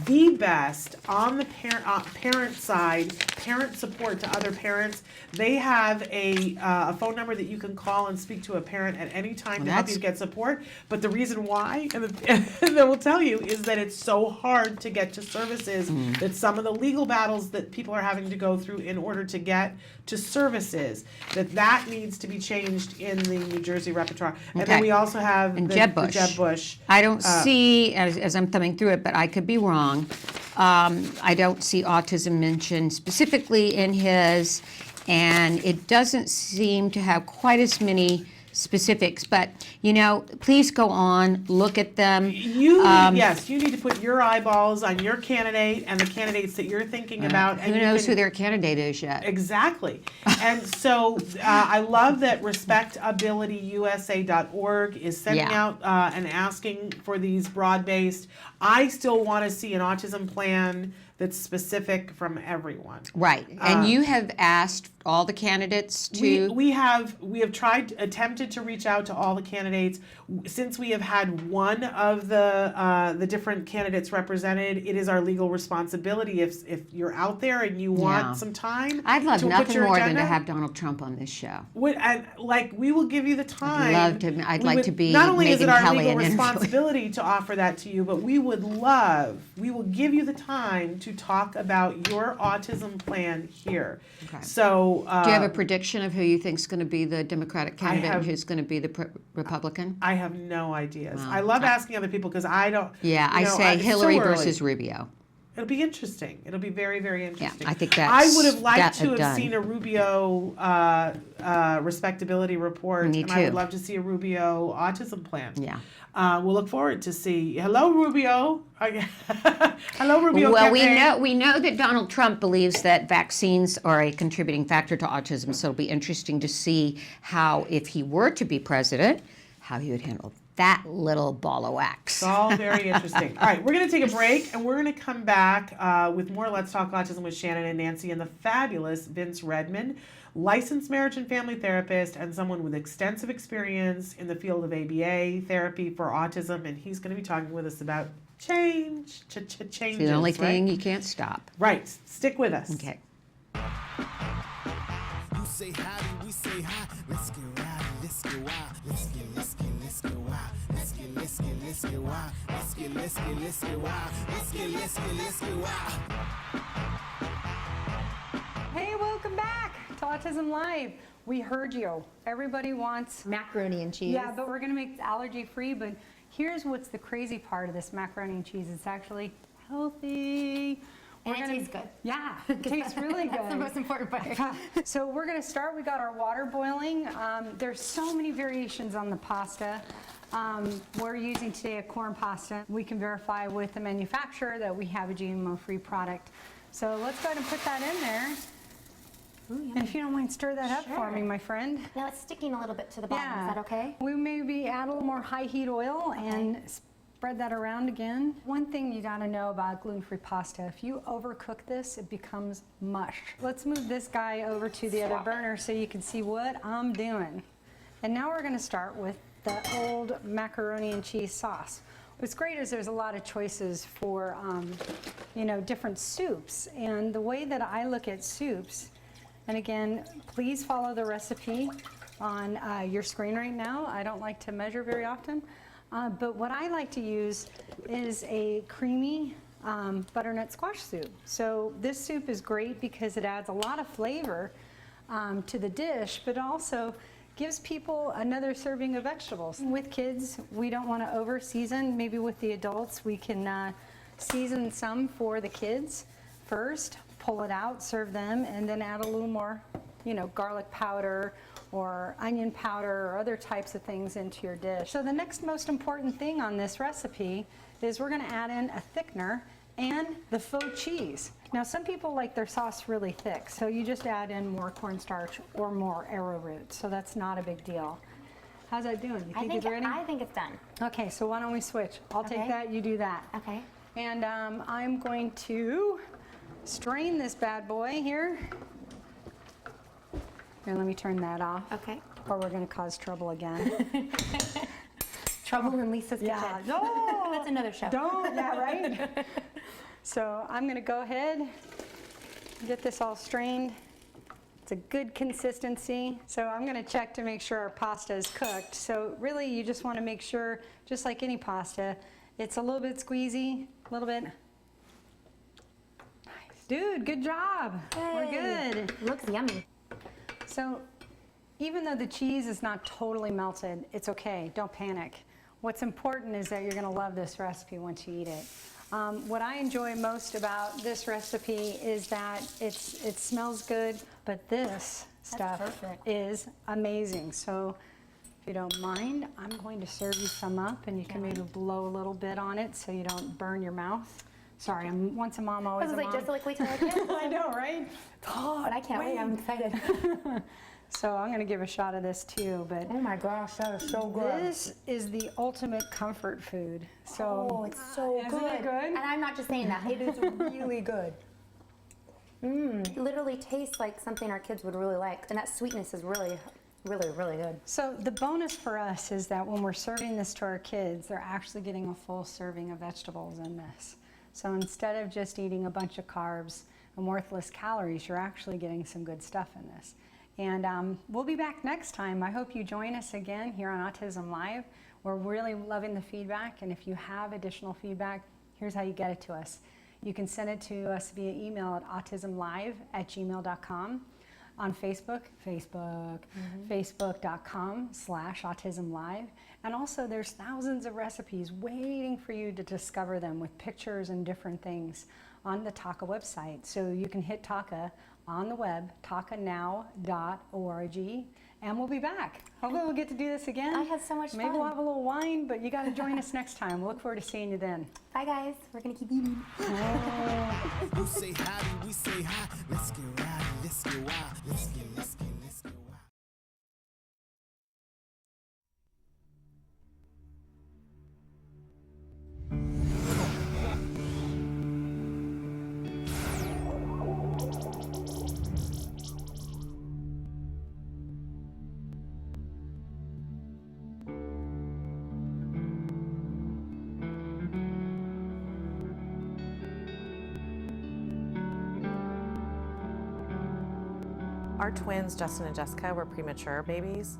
the best on the parent side, parent support to other parents. They have a phone number that you can call and speak to a parent at any time to help you get support. But the reason why, and they will tell you, is that it's so hard to get to services, that some of the legal battles that people are having to go through in order to get to services, that needs to be changed in the New Jersey repertoire. And then we also have Jeb Bush. I don't see, as I'm thumbing through it, but I could be wrong, I don't see autism mentioned specifically in his, and it doesn't seem to have quite as many specifics, but please go on, look at them. Yes, you need to put your eyeballs on your candidate and the candidates that you're thinking about. Who knows who their candidate is yet? Exactly. And so I love that respectabilityusa.org is sending out and asking for these broad-based. I still want to see an autism plan that's specific from everyone. Right. And you have asked all the candidates to... We have attempted to reach out to all the candidates. Since we have had one of the different candidates represented, it is our legal responsibility if you're out there and you want some time. I'd love to put nothing your more agenda, than to have Donald Trump on this show. We will give you the time. I'd like to be not only Megyn is it our Kelly legal and influence. responsibility to offer that to you, but we will give you the time to talk about your autism plan here. Okay. So, do you have a prediction of who you think is going to be the Democratic candidate and who's going to be the Republican? I have no ideas. Well, I love asking other people because I don't. Yeah, I say Hillary versus Rubio. It'll be interesting. It'll be very, very interesting. Yeah, I think that's I would have liked to have done. seen a Rubio respectability report, Me and I would too. love to see a Rubio autism plan. Yeah. We'll look forward to see. Hello, Rubio. Hello, Rubio. Well, campaign. we know that Donald Trump believes that vaccines are a contributing factor to autism. So it'll be interesting to see how, if he were to be president, how he would handle that little ball of wax. It's all very interesting. All right, we're going to take a break, and we're going to come back with more Let's Talk Autism with Shannon and Nancy and the fabulous Vince Redmond, licensed marriage and family therapist and someone with extensive experience in the field of ABA therapy for autism, and he's going to be talking with us about changes. It's the only thing right? you can't stop. Right. Stick with us. Okay. You say howdy, we say hi. Let's get rowdy, let's get wild. Let's get wild. Let's get wild. Let's get wild. Let's get wild. Hey, welcome back to Autism Live. We heard you. Everybody wants macaroni and cheese. Yeah, but we're going to make it allergy free. But here's what's the crazy part of this macaroni and cheese. It's actually healthy. And it tastes good. Yeah, it tastes really good. That's the most important part. So we're going to start. We got our water boiling. There's so many variations on the pasta. We're using today a corn pasta. We can verify with the manufacturer that we have a GMO-free product. So let's go ahead and put that in there. Ooh, and if you don't mind, stir that up for me, my friend. Now it's sticking a little bit to the bottom. Yeah. Is that okay? We maybe add a little more high heat oil and spread that around again. One thing you gotta know about gluten-free pasta, if you overcook this, it becomes mush. Let's move this guy over to the other burner so you can see what I'm doing. And now we're gonna start with the old macaroni and cheese sauce. What's great is there's a lot of choices for, different soups. And the way that I look at soups, and again, please follow the recipe on your screen right now. I don't like to measure very often. But what I like to use is a creamy butternut squash soup. So this soup is great because it adds a lot of flavor to the dish, but also gives people another serving of vegetables. With kids, we don't want to over season. Maybe with the adults, we can season some for the kids first, pull it out, serve them, and then add a little more, garlic powder or onion powder or other types of things into your dish. So the next most important thing on this recipe is we're going to add in a thickener and the faux cheese. Now some people like their sauce really thick, so you just add in more cornstarch or more arrowroot, so that's not a big deal. How's that doing? You think it's ready? I think it's done. Okay, so why don't we switch? I'll take that, you do that. Okay. And I'm going to strain this bad boy here. Here, let me turn that off. Okay. Or we're going to cause trouble again. Trouble in Lisa's kitchen. Yeah, no. That's another show. Don't, yeah, right? So I'm going to go ahead, get this all strained. It's a good consistency. So I'm going to check to make sure our pasta is cooked. So really you just want to make sure, just like any pasta, it's a little bit squeezy, a little bit. Nice. Dude, good job. Yay. We're good. Looks yummy. So even though the cheese is not totally melted, it's okay. Don't panic. What's important is that you're going to love this recipe once you eat it. What I enjoy most about this recipe is that it smells good, but this stuff is amazing. So if you don't mind, I'm going to serve you some up, and you can maybe blow a little bit on it so you don't burn your mouth. Sorry, I'm once a mom, always a mom. Just like we tell our kids. I know, right? Oh, but I can't wait. I'm excited. So I'm gonna give a shot of this too, but Oh my gosh, that is so good. this is the ultimate comfort food. So Oh, it's so isn't good. it good? And I'm not just saying that, it is really good. It literally tastes like something our kids would really like, and that sweetness is really, really, really good. So the bonus for us is that when we're serving this to our kids, they're actually getting a full serving of vegetables in this. So instead of just eating a bunch of carbs and worthless calories, you're actually getting some good stuff in this. And we'll be back next time. I hope you join us again here on Autism Live. We're really loving the feedback, and if you have additional feedback, here's how you get it to us. You can send it to us via email at autismlive@gmail.com. On Facebook, facebook.com/autismlive. And also there's thousands of recipes waiting for you to discover them with pictures and different things on the TACA website. So you can hit TACA on the web, tacanow.org, and we'll be back. Hopefully we'll get to do this again. I had so much Maybe fun. we'll have a little wine, but you got to join us next time. We'll look forward to seeing you then. Bye guys, we're gonna keep eating. You say howdy, we say hi. Let's get rowdy, let's get wild. Let's get wild. Our twins, Justin and Jessica, were premature babies,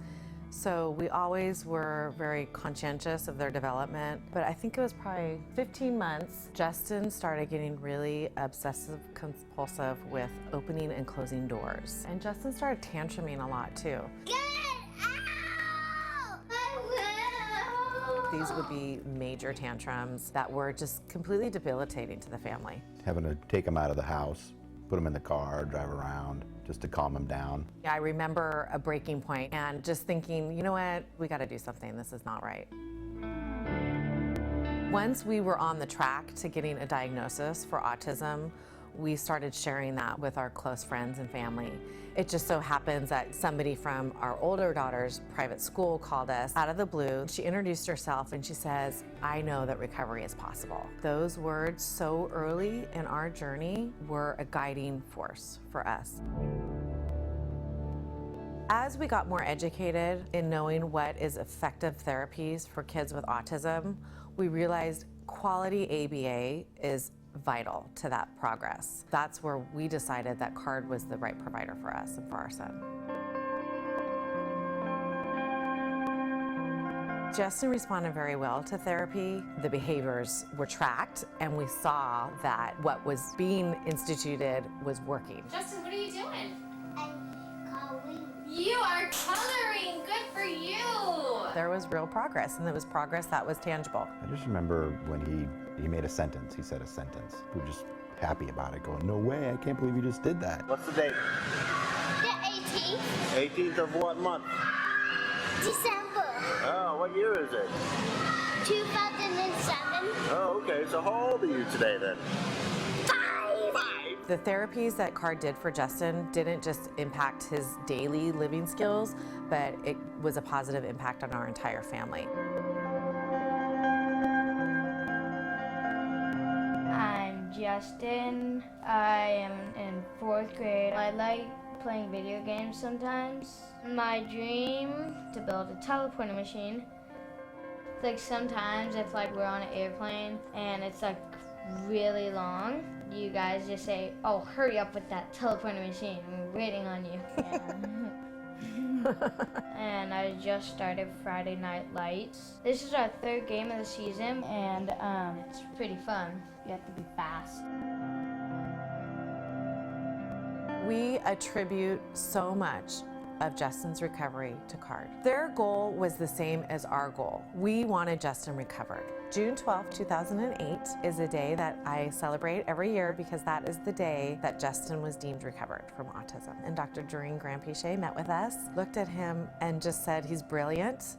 so we always were very conscientious of their development. But I think it was probably 15 months, Justin started getting really obsessive compulsive with opening and closing doors. And Justin started tantruming a lot too. These would be major tantrums that were just completely debilitating to the family. Having to take them out of the house, put them in the car, drive around, just to calm them down. I remember a breaking point and just thinking, you know what, we got to do something. This is not right. Once we were on the track to getting a diagnosis for autism, we started sharing that with our close friends and family. It just so happens that somebody from our older daughter's private school called us out of the blue. She introduced herself and she says, I know that recovery is possible. Those words so early in our journey were a guiding force for us. As we got more educated in knowing what is effective therapies for kids with autism, we realized quality ABA is vital to that progress. that's where we decided that CARD was the right provider for us and for our son. Justin responded very well to therapy. The behaviors were tracked, and we saw that what was being instituted was working. Justin, what are you doing? You are coloring. Good for you. There was real progress, and it was progress that was tangible. I just remember when he made a sentence, he said a sentence. We were just happy about it, going, no way, I can't believe you just did that. What's the date? The 18th. 18th of what month? December. Oh, what year is it? 2007. Oh, okay, so how old are you today then? 5. The therapies that CARD did for Justin didn't just impact his daily living skills, but it was a positive impact on our entire family. I'm Justin. I am in 4th grade. I like playing video games sometimes. My dream to build a teleporter machine. It's like sometimes if like we're on an airplane and it's like really long, you guys just say, oh, hurry up with that teleporter machine. We're waiting on you. And I just started Friday Night Lights. This is our 3rd game of the season, and it's pretty fun. You have to be fast. We attribute so much of Justin's recovery to CARD. Their goal was the same as our goal. We wanted Justin recovered. June 12, 2008 is a day that I celebrate every year because that is the day that Justin was deemed recovered from autism. And Dr. Doreen Grandpichet met with us, looked at him and just said, he's brilliant.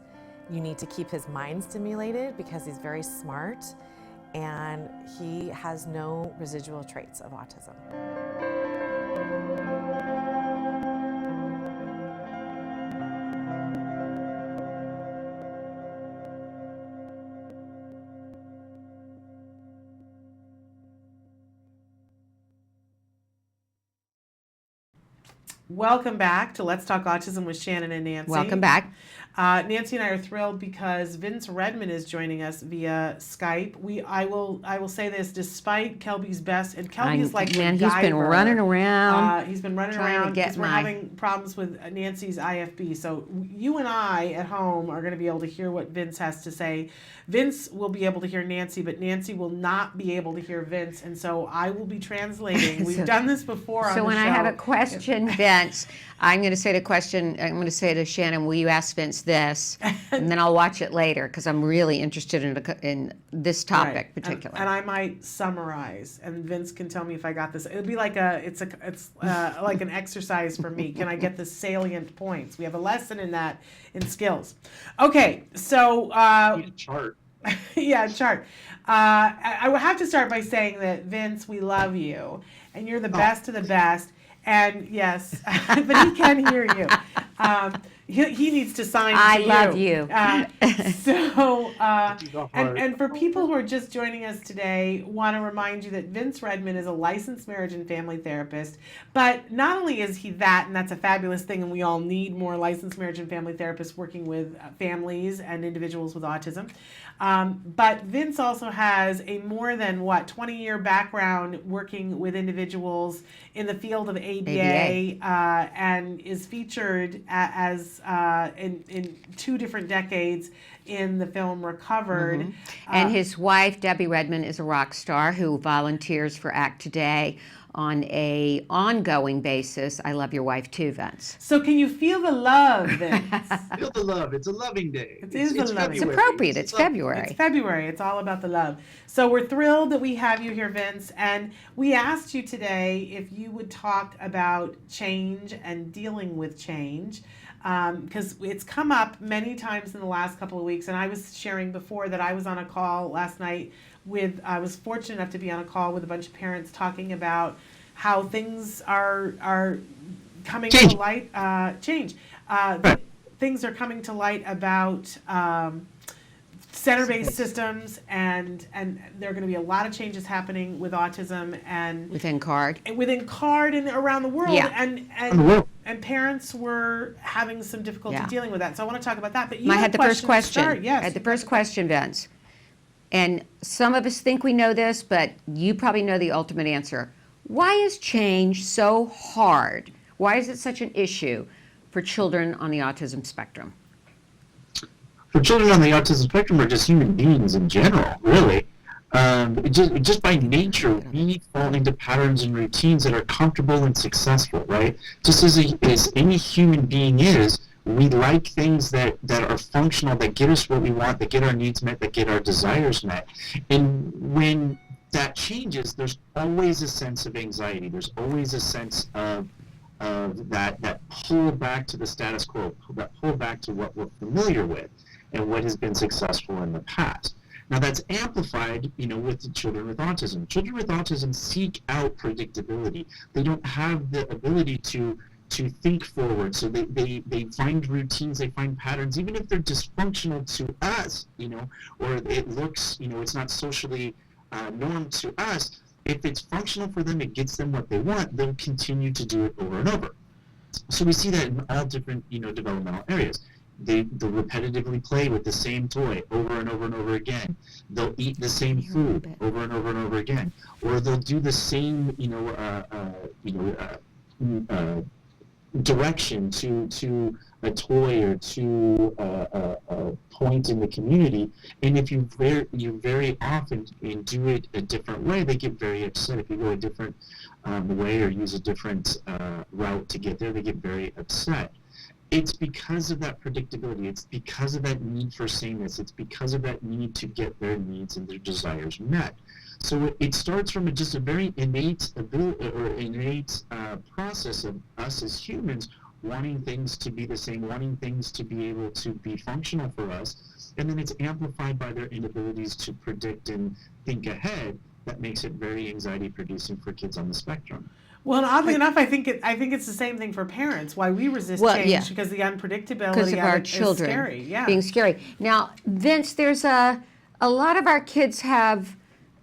You need to keep his mind stimulated because he's very smart and he has no residual traits of autism. Welcome back to Let's Talk Autism with Shannon and Nancy. Welcome back. Nancy and I are thrilled because Vince Redmond is joining us via Skype. I will say this, despite Kelby's best, and Kelby is like man, MacGyver. he's been running around. He's been running trying to around get because we're having problems with Nancy's IFB. So you and I at home are going to be able to hear what Vince has to say. Vince will be able to hear Nancy, but Nancy will not be able to hear Vince, and so I will be translating. We've done this before on the show. So when I have a question, Vince, I'm going to say to Shannon, will you ask Vince this? And then I'll watch it later because I'm really interested in this topic particularly. And I might summarize, and Vince can tell me if I got this. It'll be like it's like an exercise for me. Can I get the salient points? We have a lesson in that in skills. Okay, so chart. yeah, chart. I will have to start by saying that Vince, we love you, and you're the best of the best. And yes, but he can hear you. He needs to sign to you. I love you. And for people who are just joining us today, want to remind you that Vince Redmond is a licensed marriage and family therapist. But not only is he that, and that's a fabulous thing, and we all need more licensed marriage and family therapists working with families and individuals with autism. But Vince also has a more than 20-year background working with individuals in the field of ABA. And is featured as in 2 different decades in the film Recovered. Mm-hmm. And his wife, Debbie Redmond, is a rock star who volunteers for Act Today on a ongoing basis. I love your wife too, Vince. So can you feel the love, Vince? Feel the love. It's a loving day. It's appropriate. It's February. It's February. It's all about the love. So we're thrilled that we have you here, Vince. And we asked you today if you would talk about change and dealing with change. Because it's come up many times in the last couple of weeks. And I was sharing before that I was on a call last night I was fortunate enough to be on a call with a bunch of parents talking about how things are coming to light. Things are coming to light about center-based systems, and there are going to be a lot of changes happening with autism and within CARD and around the world. Yeah. And parents were having some difficulty dealing with that. So I want to talk about that. But I had the first question. Yes. I had the first question, Vince. And some of us think we know this, but you probably know the ultimate answer. Why is change so hard? Why is it such an issue for children on the autism spectrum? For children on the autism spectrum, or just human beings in general, really, just by nature, we fall into patterns and routines that are comfortable and successful, right? Just as any human being is, we like things that are functional, that get us what we want, that get our needs met, that get our desires met. And when that changes, there's always a sense of anxiety. There's always a sense of that pull back to the status quo, that pull back to what we're familiar with and what has been successful in the past. Now that's amplified, with the children with autism. Children with autism seek out predictability. They don't have the ability to think forward, so they find routines, they find patterns, even if they're dysfunctional to us, or it looks, it's not socially normed to us. If it's functional for them, it gets them what they want, they'll continue to do it over and over. So we see that in all different, developmental areas. They'll repetitively play with the same toy over and over and over again. They'll eat the same food over and over and over again, or they'll do the same, direction to a toy or to a point in the community, and if you very often do it a different way, they get very upset. If you go a different way or use a different route to get there, they get very upset. It's because of that predictability. It's because of that need for sameness. It's because of that need to get their needs and their desires met. So it starts from just a very innate process of us as humans wanting things to be the same, wanting things to be able to be functional for us, and then it's amplified by their inabilities to predict and think ahead. That makes it very anxiety-producing for kids on the spectrum. Well, and oddly enough, I think it's the same thing for parents. Why we resist change because the unpredictability of our it children is scary. Yeah. Being scary. Now, Vince, there's a lot of our kids have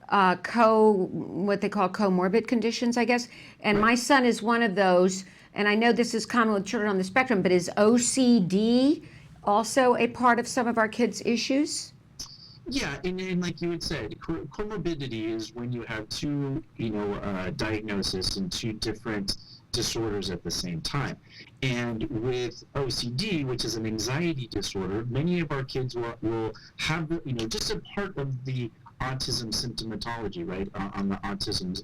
what they call comorbid conditions, I guess. And my son is one of those. and I know this is common with children on the spectrum, but is OCD also a part of some of our kids' issues? Yeah, and like you had said, comorbidity is when you have two, diagnoses and two different disorders at the same time. And with OCD, which is an anxiety disorder, many of our kids will have, just a part of the autism symptomatology, right, on the autism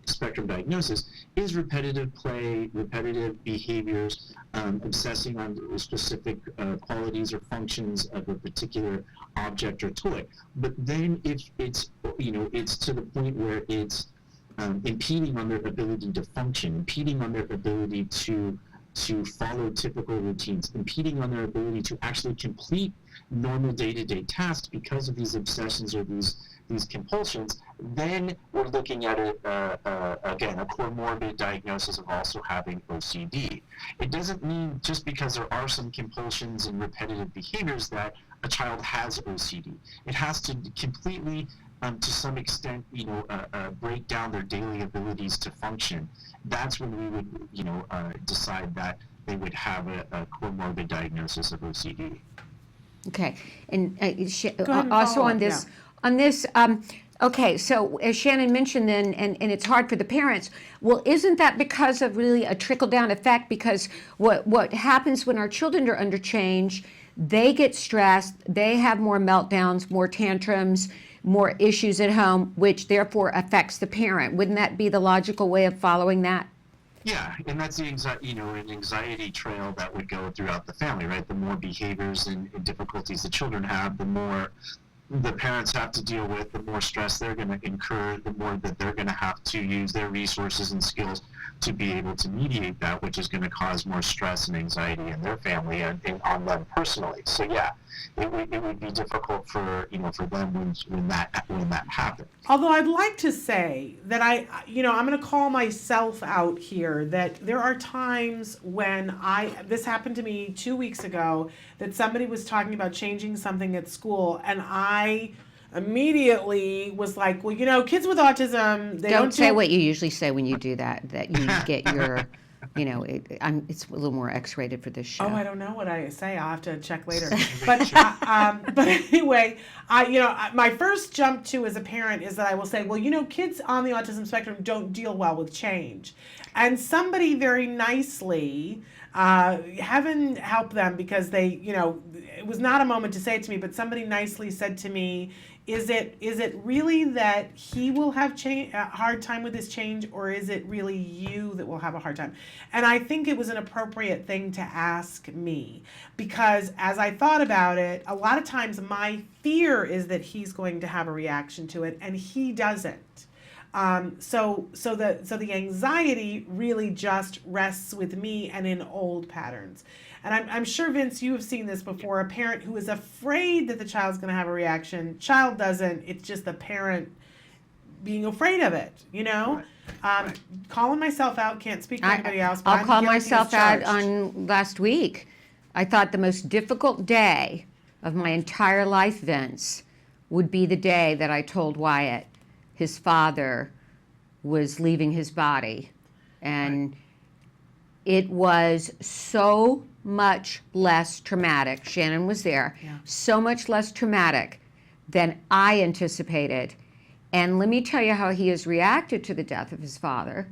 spectrum diagnosis, is repetitive play, repetitive behaviors, obsessing on specific qualities or functions of a particular object or toy. But then if it's, it's to the point where it's impeding on their ability to function, impeding on their ability to follow typical routines, impeding on their ability to actually complete normal day-to-day tasks because of these obsessions or these compulsions, then we're looking at again, a comorbid diagnosis of also having OCD. It doesn't mean just because there are some compulsions and repetitive behaviors that a child has OCD. It has to completely, to some extent, break down their daily abilities to function. That's when we would, decide that they would have a comorbid diagnosis of OCD. Okay, and and also follow on up, this, yeah. Okay, so as Shannon mentioned then, and it's hard for the parents, well, isn't that because of really a trickle-down effect? Because what happens when our children are under change, they get stressed, they have more meltdowns, more tantrums, more issues at home, which therefore affects the parent. Wouldn't that be the logical way of following that? Yeah, and that's the an anxiety trail that would go throughout the family, right? The more behaviors and difficulties the children have, the more the parents have to deal with, the more stress they're going to incur, the more that they're going to have to use their resources and skills to be able to mediate that, which is going to cause more stress and anxiety in their family and on them personally. So yeah, it would be difficult for them when that happens. Although I'd like to say that I'm going to call myself out here, that there are times when this happened to me 2 weeks ago, that somebody was talking about changing something at school, and I immediately was like, well, kids with autism, they don't say what you usually say when you do that you get your, it's a little more X-rated for this show. Oh, I don't know what I say. I'll have to check later. But anyway, my first jump to as a parent is that I will say, well, kids on the autism spectrum don't deal well with change. And somebody very nicely, heaven help them, because they, it was not a moment to say it to me, but somebody nicely said to me, is it really that he will have a hard time with this change, or is it really you that will have a hard time? And I think it was an appropriate thing to ask me, because as I thought about it, a lot of times my fear is that he's going to have a reaction to it, and he doesn't. So the anxiety really just rests with me and in old patterns. And I'm sure, Vince, you have seen this before, a parent who is afraid that the child's going to have a reaction. Child doesn't. It's just the parent being afraid of it, Right. Calling myself out, can't speak to anybody else. But I'll call myself out on last week. I thought the most difficult day of my entire life, Vince, would be the day that I told Wyatt his father was leaving his body. And it was so much less traumatic. Shannon was there. Yeah. So much less traumatic than I anticipated. And let me tell you how he has reacted to the death of his father.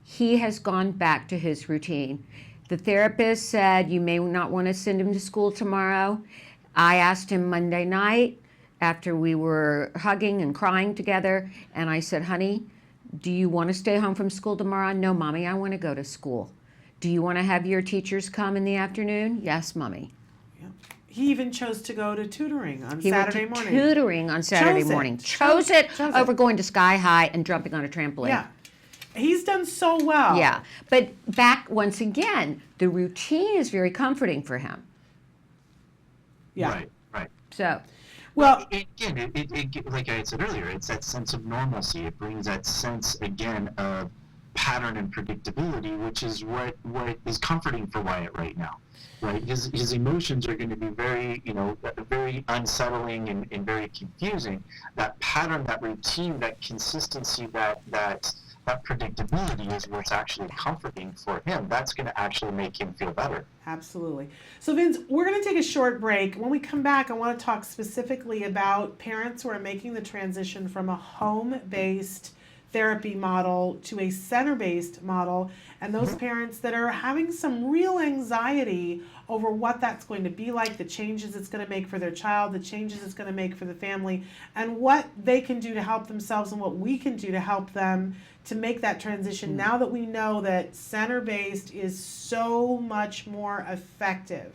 He has gone back to his routine. The therapist said, you may not want to send him to school tomorrow. I asked him Monday night after we were hugging and crying together, and I said, honey, do you want to stay home from school tomorrow? No, Mommy, I want to go to school. Do you want to have your teachers come in the afternoon? Yes, Mommy. Yeah. He even chose to go to tutoring on He Saturday went to morning. tutoring on Saturday morning. Chose it over going to Sky High and jumping on a trampoline. Yeah. He's done so well. Yeah. But back, once again, the routine is very comforting for him. Yeah. Right. So, well, again, it like I had said earlier, it's that sense of normalcy. It brings that sense, again, of pattern and predictability, which is what is comforting for Wyatt right now. Right, his emotions are going to be very, very unsettling and very confusing. That pattern, that routine, that consistency, that that predictability is what's actually comforting for him. That's going to actually make him feel better. Absolutely. So Vince, we're going to take a short break. When we come back, I want to talk specifically about parents who are making the transition from a home-based therapy model to a center-based model, and those parents that are having some real anxiety over what that's going to be like, the changes it's going to make for their child, the changes it's going to make for the family, and what they can do to help themselves and what we can do to help them to make that transition now that we know that center-based is so much more effective.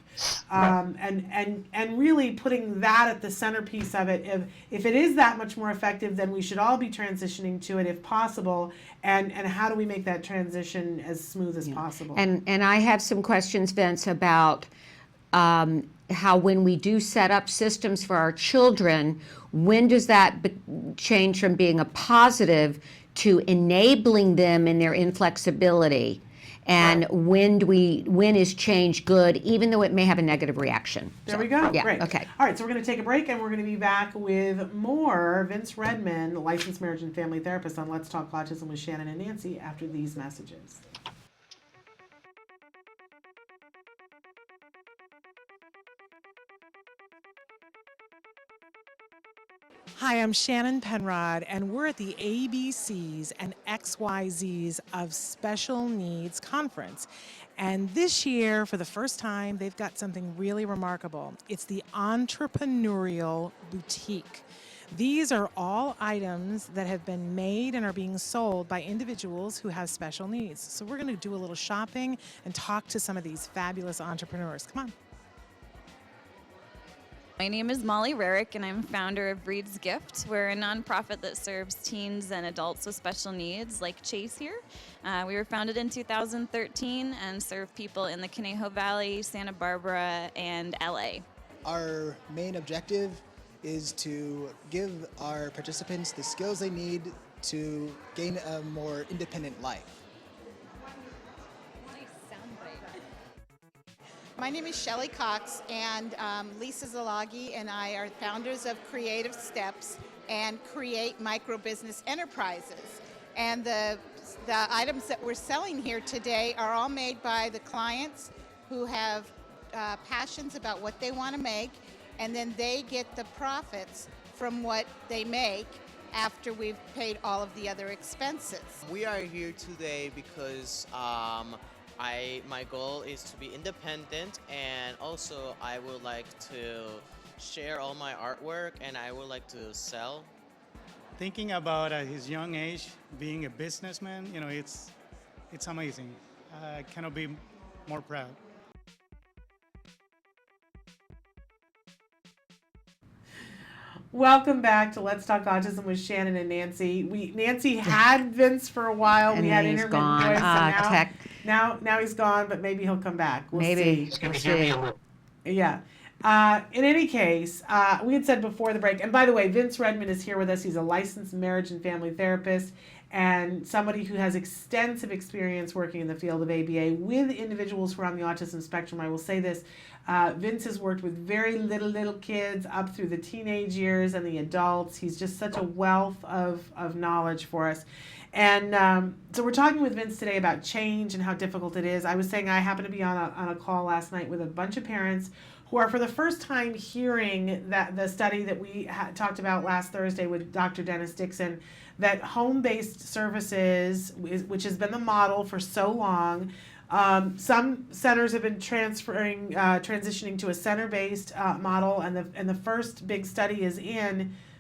And really putting that at the centerpiece of it. If it is that much more effective, then we should all be transitioning to it if possible. And how do we make that transition as smooth as possible? And I have some questions, Vince, about how when we do set up systems for our children, when does that change from being a positive to enabling them in their inflexibility? And when is change good, even though it may have a negative reaction? There we go. Yeah, Great. okay. All right, so we're going to take a break, and we're going to be back with more Vince Redmond, licensed marriage and family therapist, on Let's Talk Autism with Shannon and Nancy after these messages. Hi, I'm Shannon Penrod, and we're at the ABCs and XYZs of Special Needs Conference. And this year, for the first time, they've got something really remarkable. It's the Entrepreneurial Boutique. These are all items that have been made and are being sold by individuals who have special needs. So we're going to do a little shopping and talk to some of these fabulous entrepreneurs. Come on. My name is Molly Rarick, and I'm founder of Breed's Gift. We're a nonprofit that serves teens and adults with special needs, like Chase here. We were founded in 2013 and serve people in the Conejo Valley, Santa Barbara, and LA. Our main objective is to give our participants the skills they need to gain a more independent life. My name is Shelley Cox, and Lisa Zalagi and I are founders of Creative Steps and Create Micro Business Enterprises. And the items that we're selling here today are all made by the clients who have passions about what they want to make, and then they get the profits from what they make after we've paid all of the other expenses. We are here today because my goal is to be independent, and also I would like to share all my artwork, and I would like to sell. Thinking about at his young age being a businessman, it's amazing. I cannot be more proud. Welcome back to Let's Talk Autism with Shannon and Nancy. Nancy had Vince for a while. And we had then he's intermittent gone. voice, and now he's gone, but maybe he'll come back. We'll Maybe. see. We'll see. Yeah. In any case, we had said before the break, and by the way, Vince Redmond is here with us. He's a licensed marriage and family therapist and somebody who has extensive experience working in the field of ABA with individuals who are on the autism spectrum. I will say this, Vince has worked with very little kids up through the teenage years and the adults. He's just such a wealth of knowledge for us. And so we're talking with Vince today about change and how difficult it is. I was saying I happened to be on a call last night with a bunch of parents who are for the first time hearing that the study that we talked about last Thursday with Dr. Dennis Dixon, that home-based services, which has been the model for so long, some centers have been transitioning to a center-based model, and the first big study is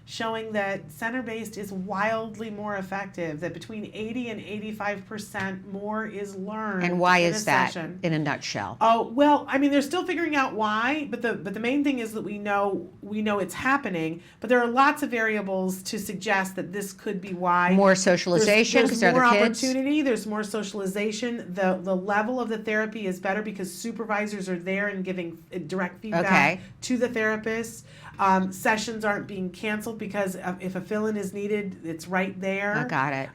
showing that center-based is wildly more effective, that between 80 and 85% more is learned. And why in is a that, session. in a nutshell? Oh, well, I mean, they're still figuring out why, but the main thing is that we know it's happening, but there are lots of variables to suggest that this could be why. More socialization because they're the There's more kids? opportunity, there's more socialization, the level of the therapy is better because supervisors are there and giving direct feedback to the therapists. Sessions aren't being canceled because if a fill-in is needed, it's right there. I got it.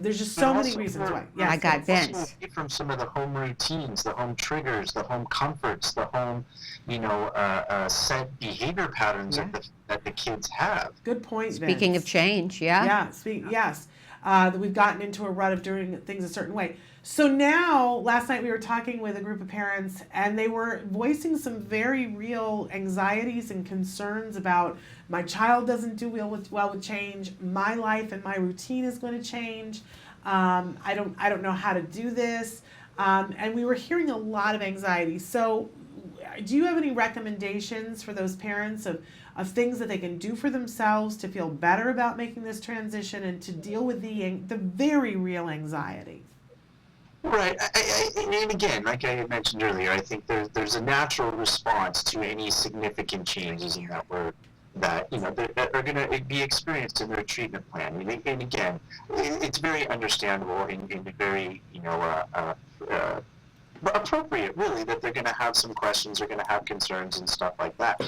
There's just so many reasons why. Yes, I got Vince. From some of the home routines, the home triggers, the home comforts, the home, set behavior patterns that the kids have. Good point, Speaking Vince. of change, yeah. Yeah. Yes. that we've gotten into a rut of doing things a certain way. So now, last night we were talking with a group of parents, and they were voicing some very real anxieties and concerns about my child doesn't do well with change, my life and my routine is going to change. I don't know how to do this, and we were hearing a lot of anxiety. So, do you have any recommendations for those parents of things that they can do for themselves to feel better about making this transition and to deal with the very real anxiety? Right, and again, like I had mentioned earlier, I think there's a natural response to any significant changes in that that are going to be experienced in their treatment plan. And again, it's very understandable and very appropriate, really, that they're going to have some questions, they're going to have concerns and stuff like that.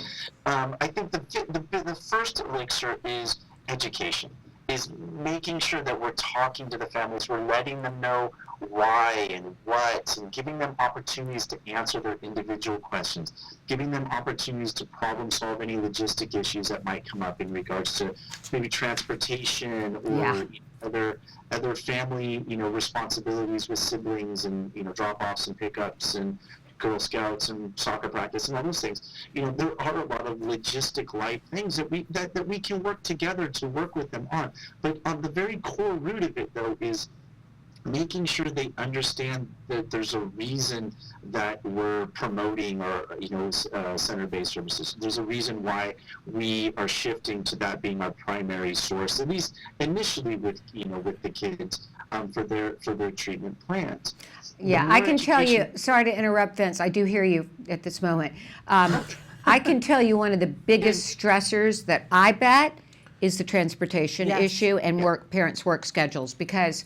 I think the first elixir is education, is making sure that we're talking to the families, we're letting them know why and what, and giving them opportunities to answer their individual questions, giving them opportunities to problem solve any logistic issues that might come up in regards to maybe transportation or other family responsibilities with siblings and drop-offs and pickups and Girl Scouts and soccer practice and all those things. There are a lot of logistic life things that we can work together to work with them on. But on the very core root of it, though, is making sure they understand that there's a reason that we're promoting our center-based services. There's a reason why we are shifting to that being our primary source, at least initially with the kids for their treatment plans. Yeah, I can tell you, sorry to interrupt, Vince, I do hear you at this moment. I can tell you one of the biggest stressors that I bet is the transportation issue and parents' work schedules, because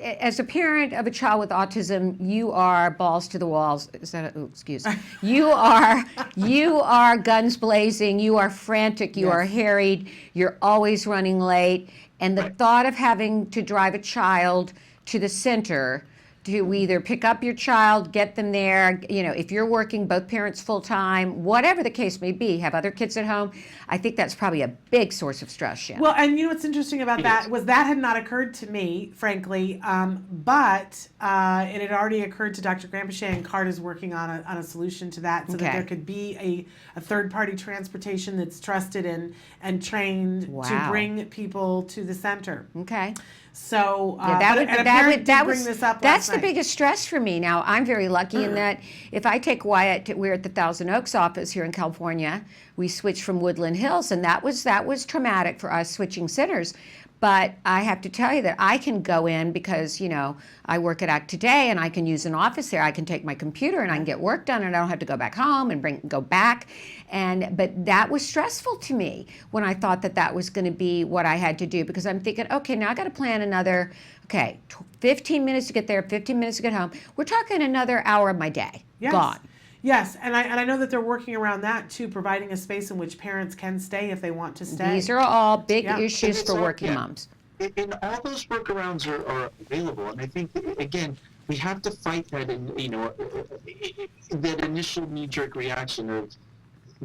as a parent of a child with autism, you are balls to the walls. Is that excuse? You are guns blazing. You are frantic. You are harried. You're always running late. And the thought of having to drive a child to the center to either pick up your child, get them there, if you're working both parents full time, whatever the case may be, have other kids at home, I think that's probably a big source of stress, Shannon. Well, and what's interesting about that was that had not occurred to me, frankly, but it had already occurred to Dr. Grampiche, and CART is working on a solution to that, so that there could be a third-party transportation that's trusted and trained to bring people to the center. Okay. So that's the biggest stress for me. Now, I'm very lucky in that if I take Wyatt, we're at the Thousand Oaks office here in California. We switched from Woodland Hills, and that was traumatic for us switching centers. But I have to tell you that I can go in because, I work at Act Today and I can use an office there. I can take my computer and I can get work done and I don't have to go back home and go back. But that was stressful to me when I thought that was going to be what I had to do, because I'm thinking, okay, now I got to plan another, 15 minutes to get there, 15 minutes to get home. We're talking another hour of my day gone. Yes, and I know that they're working around that too, providing a space in which parents can stay if they want to stay. These are all big issues for working moms. And all those workarounds are available, and I think again we have to fight that that initial knee-jerk reaction of,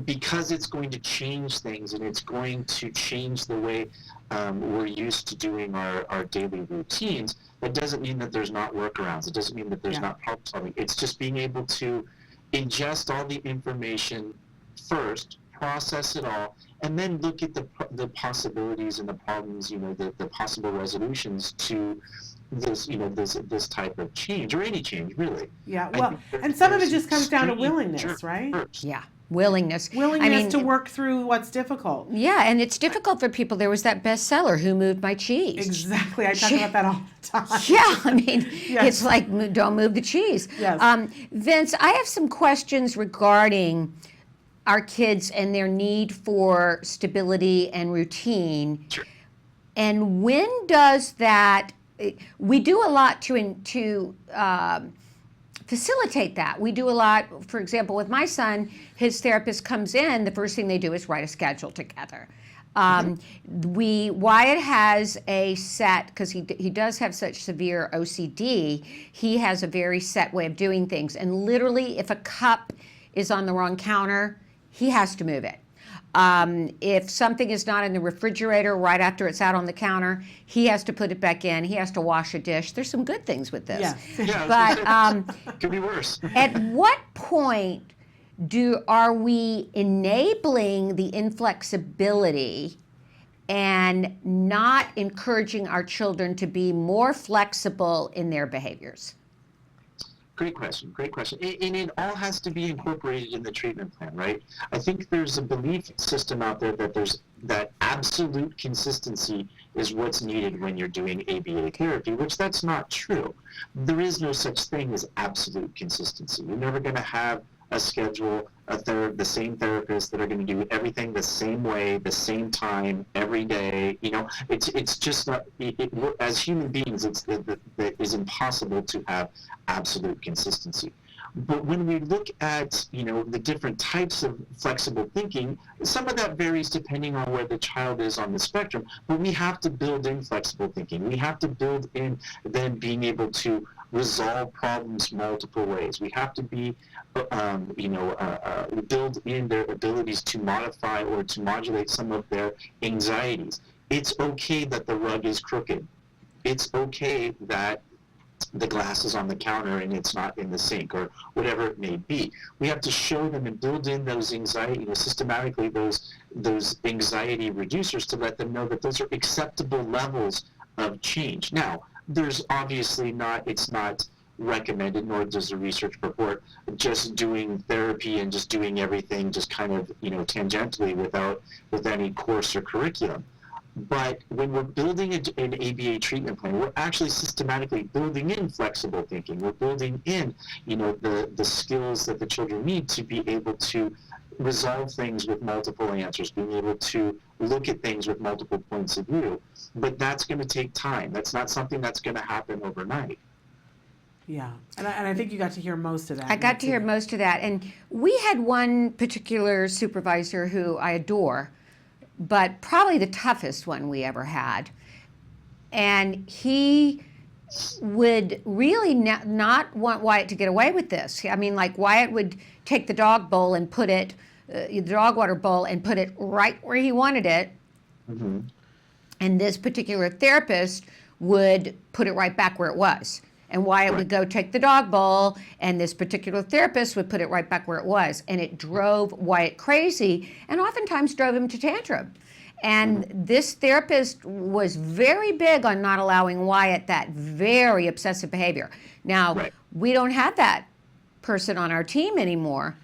because it's going to change things and it's going to change the way we're used to doing our daily routines. That doesn't mean that there's not workarounds. It doesn't mean that there's not problem solving. It's just being able to ingest all the information first, process it all, and then look at the possibilities and the problems, the possible resolutions to this, this type of change, or any change, really. Yeah, well, and some of it just comes down to willingness, right? Yeah. Willingness to work through what's difficult. Yeah, and it's difficult for people. There was that bestseller, Who Moved My Cheese? Exactly. I talk about that all the time. Yeah, it's like, don't move the cheese. Yes. Vince, I have some questions regarding our kids and their need for stability and routine. Sure. And when does that, we do a lot to facilitate that. We do a lot, for example, with my son, his therapist comes in, the first thing they do is write a schedule together. Wyatt has a set, because he does have such severe OCD, he has a very set way of doing things. And literally, if a cup is on the wrong counter, he has to move it. If something is not in the refrigerator right after it's out on the counter, he has to put it back in. He has to wash a dish. There's some good things with this. Yeah, But could be worse. at what point are we enabling the inflexibility and not encouraging our children to be more flexible in their behaviors? Great question, great question. And it all has to be incorporated in the treatment plan, right? I think there's a belief system out there that absolute consistency is what's needed when you're doing ABA therapy, which that's not true. There is no such thing as absolute consistency. You're never going to have a schedule, the same therapist that are going to do everything the same way, the same time, every day. You know, it's just not, as human beings, it is impossible to have absolute consistency. But when we look at, you know, the different types of flexible thinking, some of that varies depending on where the child is on the spectrum, but we have to build in flexible thinking. We have to build in then being able to resolve problems multiple ways. We have to be, build in their abilities to modify or to modulate some of their anxieties. It's okay that the rug is crooked. It's okay that the glass is on the counter and it's not in the sink, or whatever it may be. We have to show them and build in those anxiety, systematically those anxiety reducers to let them know that those are acceptable levels of change. Now, there's obviously it's not recommended, nor does the research report, just doing therapy and just doing everything just kind of, tangentially with any course or curriculum. But when we're building an ABA treatment plan, we're actually systematically building in flexible thinking. We're building in, the skills that the children need to be able to resolve things with multiple answers, being able to look at things with multiple points of view. But that's going to take time. That's not something that's going to happen overnight. Yeah, and I think you got to hear most of that. I got to hear most of that. And we had one particular supervisor who I adore, but probably the toughest one we ever had. And he would really not want Wyatt to get away with this. I mean, like Wyatt would take the dog bowl and put it, the dog water bowl, and put it right where he wanted it. Mm-hmm. And this particular therapist would put it right back where it was. And Wyatt would go take the dog bowl, and this particular therapist would put it right back where it was. And it drove Wyatt crazy, and oftentimes drove him to tantrum. And this therapist was very big on not allowing Wyatt that very obsessive behavior. Now, we don't have that person on our team anymore.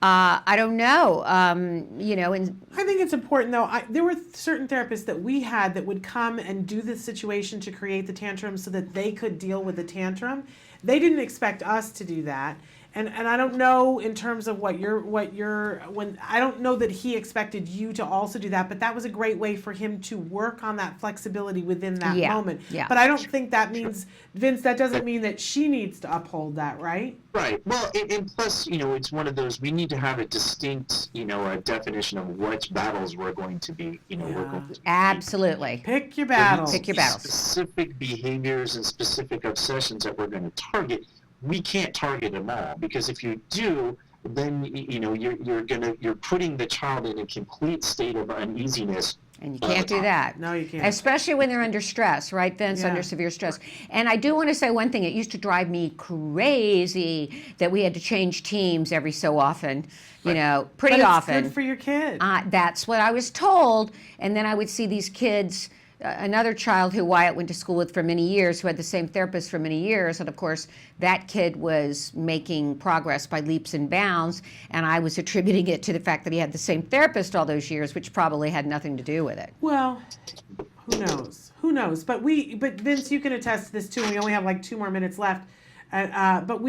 I don't know, And I think it's important, though. There were certain therapists that we had that would come and do this situation to create the tantrum so that they could deal with the tantrum. They didn't expect us to do that. And I don't know in terms of I don't know that he expected you to also do that, but that was a great way for him to work on that flexibility within that moment. Yeah. But I don't think that means, Vince, that doesn't mean that she needs to uphold that, right? Right. Well, and plus, it's one of those, we need to have a distinct, a definition of which battles we're going to be, we're going to Absolutely. Pick your battles. Pick your battles. Specific behaviors and specific obsessions that we're going to target. We can't target them all, because if you do, then you're putting the child in a complete state of uneasiness. And you can't do that. No, you can't. Especially when they're under stress, right, Vince? Yeah. Under severe stress. And I do want to say one thing. It used to drive me crazy that we had to change teams every so often. Pretty but it's often. Good for your kid. That's what I was told. And then I would see these kids. Another child who Wyatt went to school with for many years, who had the same therapist for many years, and of course that kid was making progress by leaps and bounds, and I was attributing it to the fact that he had the same therapist all those years, which probably had nothing to do with it. Well, who knows? Who knows? But Vince, you can attest to this too. We only have like 2 more minutes left, but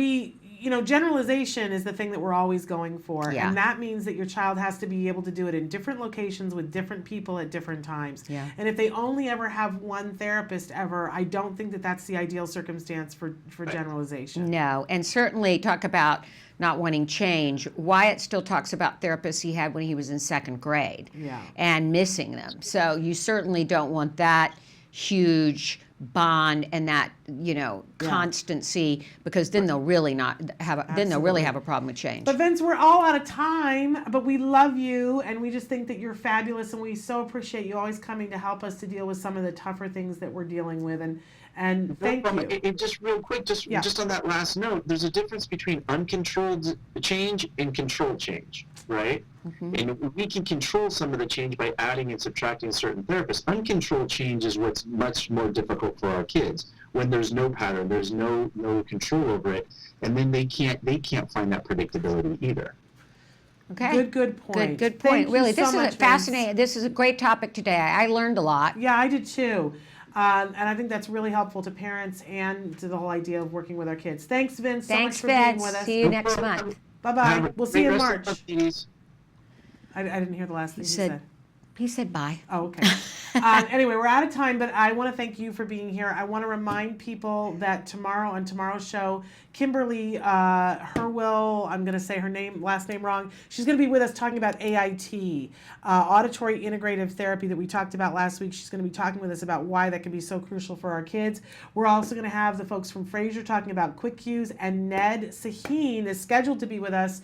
generalization is the thing that we're always going for. Yeah. And that means that your child has to be able to do it in different locations with different people at different times. Yeah. And if they only ever have one therapist ever, I don't think that that's the ideal circumstance for generalization. No, and certainly talk about not wanting change. Wyatt still talks about therapists he had when he was in 2nd grade and missing them. So you certainly don't want that huge bond and that constancy, because then they'll really not have. Then they'll really have a problem with change. But Vince, we're all out of time, but we love you, and we just think that you're fabulous, and we so appreciate you always coming to help us to deal with some of the tougher things that we're dealing with. And thank you. And just real quick, just on that last note, there's a difference between uncontrolled change and controlled change, right? And we can control some of the change by adding and subtracting certain therapists. Uncontrolled change is what's much more difficult for our kids, when there's no pattern, there's no control over it, and then they can't find that predictability either. Okay. Good point. Good point. Really, this is fascinating. This is a great topic today. I learned a lot. Yeah, I did too. And I think that's really helpful to parents and to the whole idea of working with our kids. Thanks, Vince. Thanks, so much for Vince. being with us. See you next month. Bye-bye. We'll see you in March. I didn't hear the last thing he said. He said bye. Oh, okay. Anyway, we're out of time, but I want to thank you for being here. I want to remind people that tomorrow, on tomorrow's show, Kimberly Herwill, I'm going to say her last name wrong, she's going to be with us talking about AIT, auditory integrative therapy that we talked about last week. She's going to be talking with us about why that can be so crucial for our kids. We're also going to have the folks from Fraser talking about quick cues, and Ned Saheen is scheduled to be with us.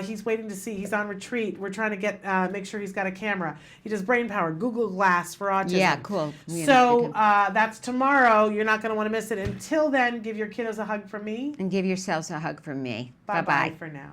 He's waiting to see. He's on retreat. We're trying to make sure he's got a camera. He does brain power, Google Glass for autism. Yeah, cool. So that's tomorrow. You're not going to want to miss it. Until then, give your kiddos a hug from me. And give yourselves a hug from me. Bye-bye for now.